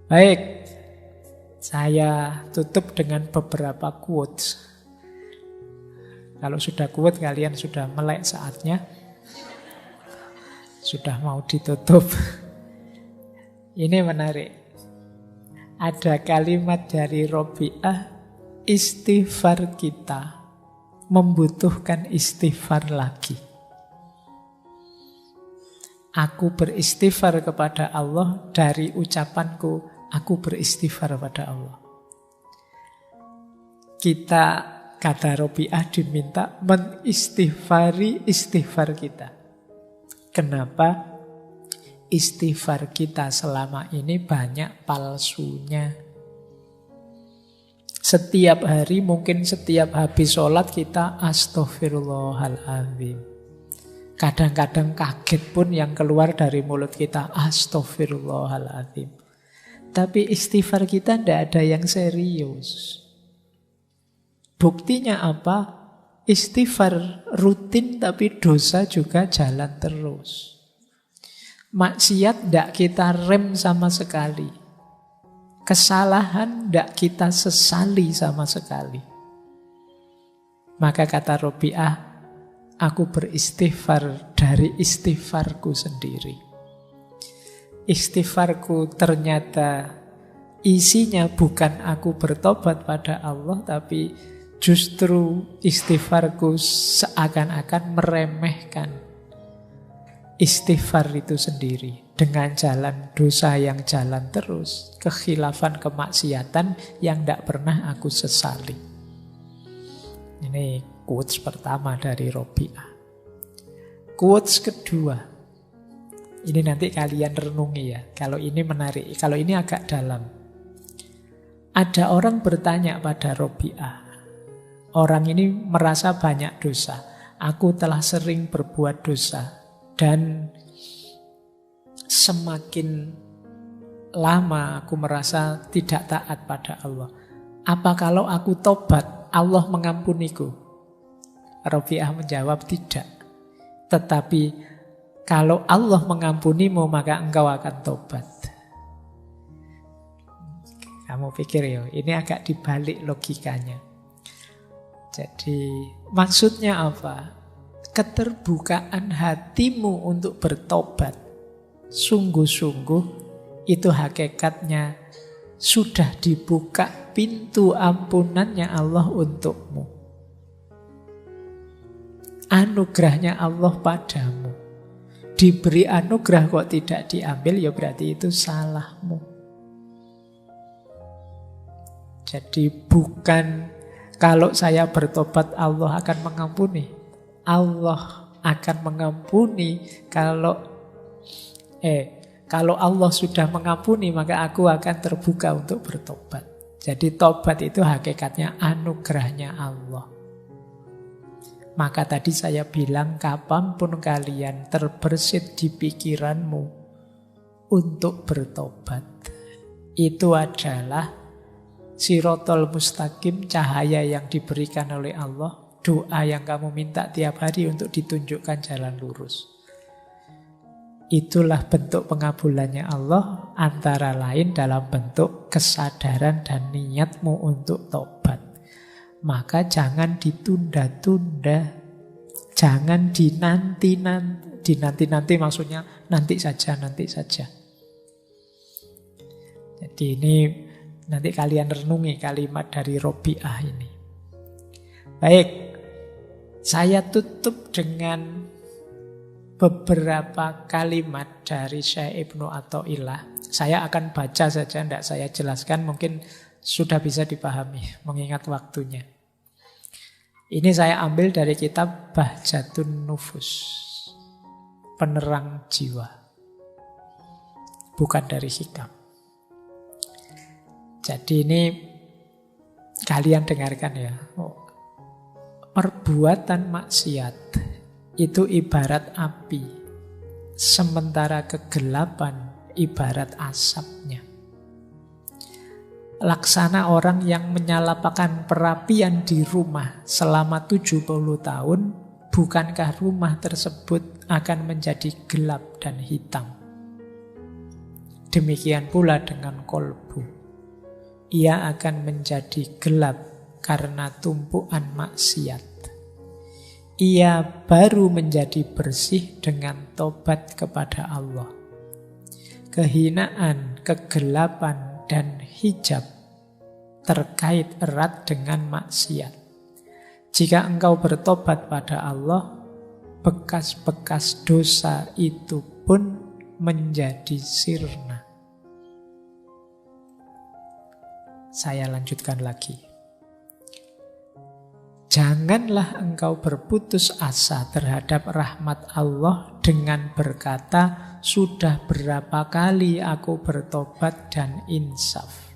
Baik, Saya tutup dengan beberapa quotes. Kalau sudah quote kalian sudah melek saatnya. Sudah mau ditutup. Ini menarik. Ada kalimat dari Robi'ah, istighfar kita membutuhkan istighfar lagi. Aku beristighfar kepada Allah dari ucapanku, aku beristighfar pada Allah. Kita, kata Robi'ah, diminta mengistighfari istighfar kita. Kenapa? Istighfar kita selama ini banyak palsunya. Setiap hari, mungkin setiap habis sholat kita astaghfirullahaladzim. Kadang-kadang kaget pun yang keluar dari mulut kita astaghfirullahaladzim. Tapi istighfar kita tidak ada yang serius. Buktinya apa? Istighfar rutin tapi dosa juga jalan terus. Maksiat tidak kita rem sama sekali. Kesalahan tidak kita sesali sama sekali. Maka kata Robi'ah, aku beristighfar dari istighfarku sendiri. Istighfarku ternyata isinya bukan aku bertobat pada Allah, tapi justru istighfarku seakan-akan meremehkan istighfar itu sendiri. Dengan jalan dosa yang jalan terus, kekhilafan kemaksiatan yang tidak pernah aku sesali. Ini quotes pertama dari Robi'ah. Quotes kedua, ini nanti kalian renungi ya. Kalau ini menarik, kalau ini agak dalam. Ada orang bertanya pada Robi'ah. Orang ini merasa banyak dosa. Aku telah sering berbuat dosa. Dan semakin lama aku merasa tidak taat pada Allah. Apa kalau aku tobat, Allah mengampuniku? Robi'ah menjawab tidak. Tetapi kalau Allah mengampunimu, maka engkau akan tobat. Kamu pikir ya, ini agak dibalik logikanya. Jadi maksudnya apa? Keterbukaan hatimu untuk bertobat sungguh-sungguh itu hakikatnya sudah dibuka pintu ampunannya Allah untukmu. Anugerahnya Allah padamu. Diberi anugerah kok tidak diambil, ya berarti itu salahmu. Jadi bukan kalau saya bertobat Allah akan mengampuni. Allah akan mengampuni kalau Allah sudah mengampuni, maka aku akan terbuka untuk bertobat. Jadi tobat itu hakikatnya anugerahnya Allah. Maka tadi saya bilang, kapanpun kalian terbersit di pikiranmu untuk bertobat, itu adalah Sirotol mustaqim, cahaya yang diberikan oleh Allah, doa yang kamu minta tiap hari untuk ditunjukkan jalan lurus. Itulah bentuk pengabulannya Allah, antara lain dalam bentuk kesadaran dan niatmu untuk tobat. Maka jangan ditunda-tunda, jangan dinanti-nanti maksudnya nanti saja. Jadi ini nanti kalian renungi kalimat dari Robi'ah ini. Baik, saya tutup dengan beberapa kalimat dari Syekh Ibnu Athaillah. Saya akan baca saja, tidak saya jelaskan, mungkin sudah bisa dipahami mengingat waktunya. Ini saya ambil dari kitab Bahjatun Nufus, penerang jiwa, bukan dari hikam. Jadi ini kalian dengarkan ya. Perbuatan maksiat itu ibarat api, sementara kegelapan ibarat asapnya. Laksana orang yang menyalakan perapian di rumah selama 70 tahun, bukankah rumah tersebut akan menjadi gelap dan hitam? Demikian pula dengan kolbu. ia akan menjadi gelap karena tumpuan maksiat. Ia baru menjadi bersih dengan tobat kepada Allah. Kehinaan, kegelapan, dan hijab terkait erat dengan maksiat. Jika engkau bertobat pada Allah, bekas-bekas dosa itu pun menjadi sirna. Saya lanjutkan lagi. Janganlah engkau berputus asa terhadap rahmat Allah dengan berkata, sudah berapa kali aku bertobat dan insaf.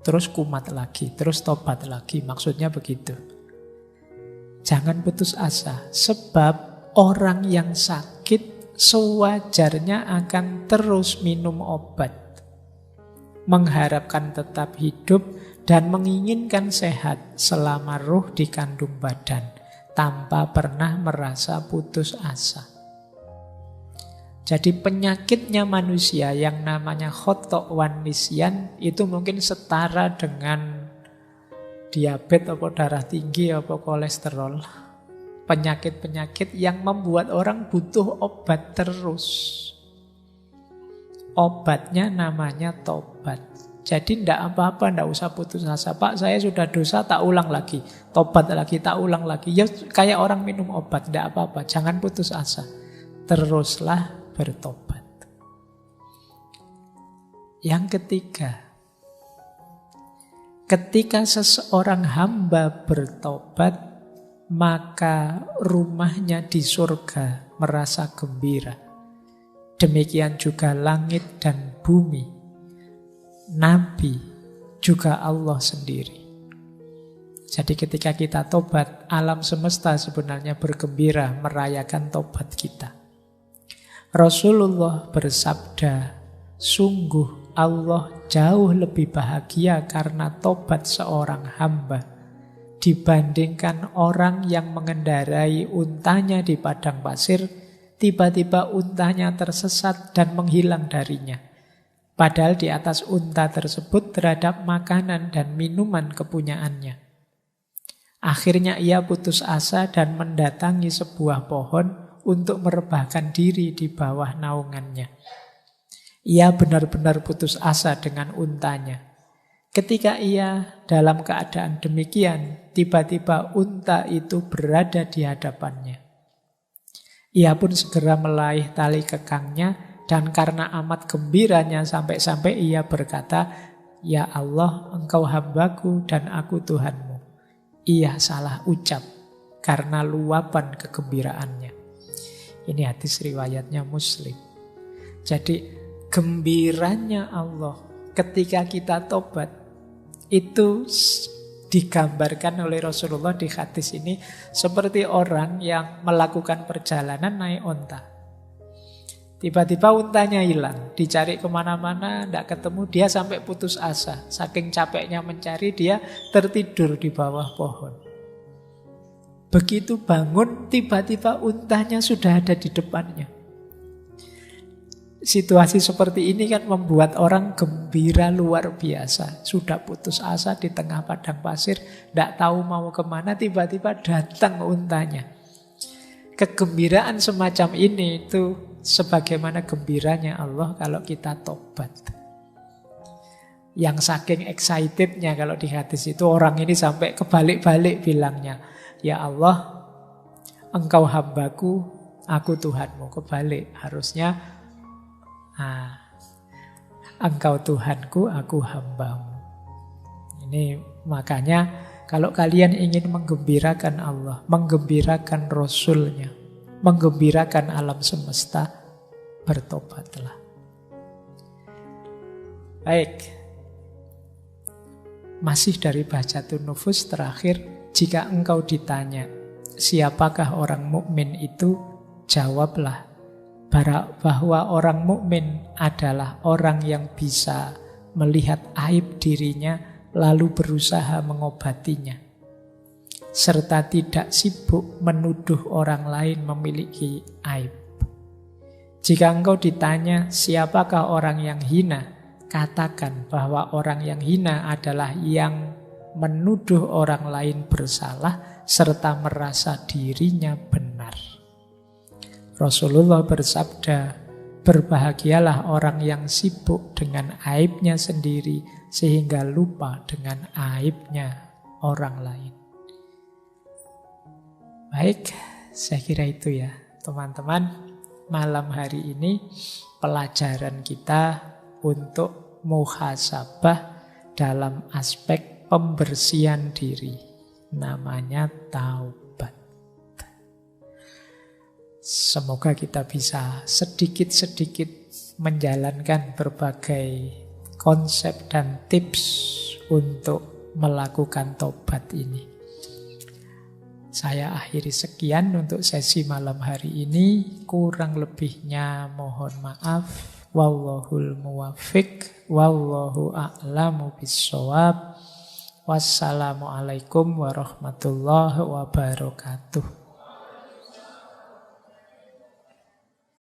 Terus kumat lagi, terus tobat lagi. Maksudnya begitu. Jangan putus asa, sebab orang yang sakit sewajarnya akan terus minum obat, mengharapkan tetap hidup dan menginginkan sehat selama ruh di kandung badan, tanpa pernah merasa putus asa. Jadi penyakitnya manusia yang namanya khotok wan nisyan itu mungkin setara dengan diabetes atau darah tinggi atau kolesterol. Penyakit-penyakit yang membuat orang butuh obat terus. Obatnya namanya tobat. Jadi tidak apa-apa, tidak usah putus asa. Pak, saya sudah dosa, tak ulang lagi. Tobat lagi, tak ulang lagi. Ya kayak orang minum obat, tidak apa-apa. Jangan putus asa. Teruslah bertobat. Yang ketiga, ketika seseorang hamba bertobat, maka rumahnya di surga merasa gembira. Demikian juga langit dan bumi, Nabi, juga Allah sendiri. Jadi ketika kita tobat, alam semesta sebenarnya bergembira merayakan tobat kita. Rasulullah bersabda, sungguh Allah jauh lebih bahagia karena tobat seorang hamba dibandingkan orang yang mengendarai untanya di padang pasir, tiba-tiba untanya tersesat dan menghilang darinya. Padahal di atas unta tersebut terhadap makanan dan minuman kepunyaannya. Akhirnya ia putus asa dan mendatangi sebuah pohon untuk merebahkan diri di bawah naungannya. Ia benar-benar putus asa dengan untanya. Ketika ia dalam keadaan demikian, tiba-tiba unta itu berada di hadapannya. Ia pun segera meraih tali kekangnya, dan karena amat gembiranya sampai-sampai ia berkata, ya Allah, engkau hambaku dan aku Tuhanmu. Ia salah ucap karena luapan kegembiraannya. Ini hadis riwayatnya Muslim. Jadi gembiranya Allah ketika kita tobat itu digambarkan oleh Rasulullah di hadis ini seperti orang yang melakukan perjalanan naik onta. Tiba-tiba untanya hilang, dicari kemana-mana, tidak ketemu, dia sampai putus asa. Saking capeknya mencari, dia tertidur di bawah pohon. Begitu bangun, tiba-tiba untanya sudah ada di depannya. Situasi seperti ini kan membuat orang gembira luar biasa. Sudah putus asa di tengah padang pasir, tidak tahu mau kemana, tiba-tiba datang untanya. Kegembiraan semacam ini itu sebagaimana gembiranya Allah kalau kita tobat. Yang saking excitednya kalau di hadis itu orang ini sampai kebalik-balik bilangnya, ya Allah, engkau hambaku, aku Tuhanmu. Kebalik, harusnya engkau Tuhanku, aku hambamu. Ini makanya kalau kalian ingin menggembirakan Allah, menggembirakan Rasulnya, menggembirakan alam semesta, bertobatlah. Baik, masih dari Bahjatun Nufus terakhir. Jika engkau ditanya, siapakah orang mukmin itu? Jawablah bahwa orang mukmin adalah orang yang bisa melihat aib dirinya lalu berusaha mengobatinya, serta tidak sibuk menuduh orang lain memiliki aib. Jika engkau ditanya, siapakah orang yang hina? katakan bahwa orang yang hina adalah yang menuduh orang lain bersalah serta merasa dirinya benar. Rasulullah bersabda, berbahagialah orang yang sibuk dengan aibnya sendiri sehingga lupa dengan aibnya orang lain. Baik, saya kira itu ya teman-teman. Malam hari ini pelajaran kita untuk muhasabah dalam aspek pembersihan diri. Namanya taubat. Semoga kita bisa sedikit-sedikit menjalankan berbagai konsep dan tips untuk melakukan taubat ini. Saya akhiri sekian untuk sesi malam hari ini. Kurang lebihnya mohon maaf. Wallahul muwaffiq. Wallahu a'lamu bissawab. Wassalamualaikum warahmatullahi wabarakatuh.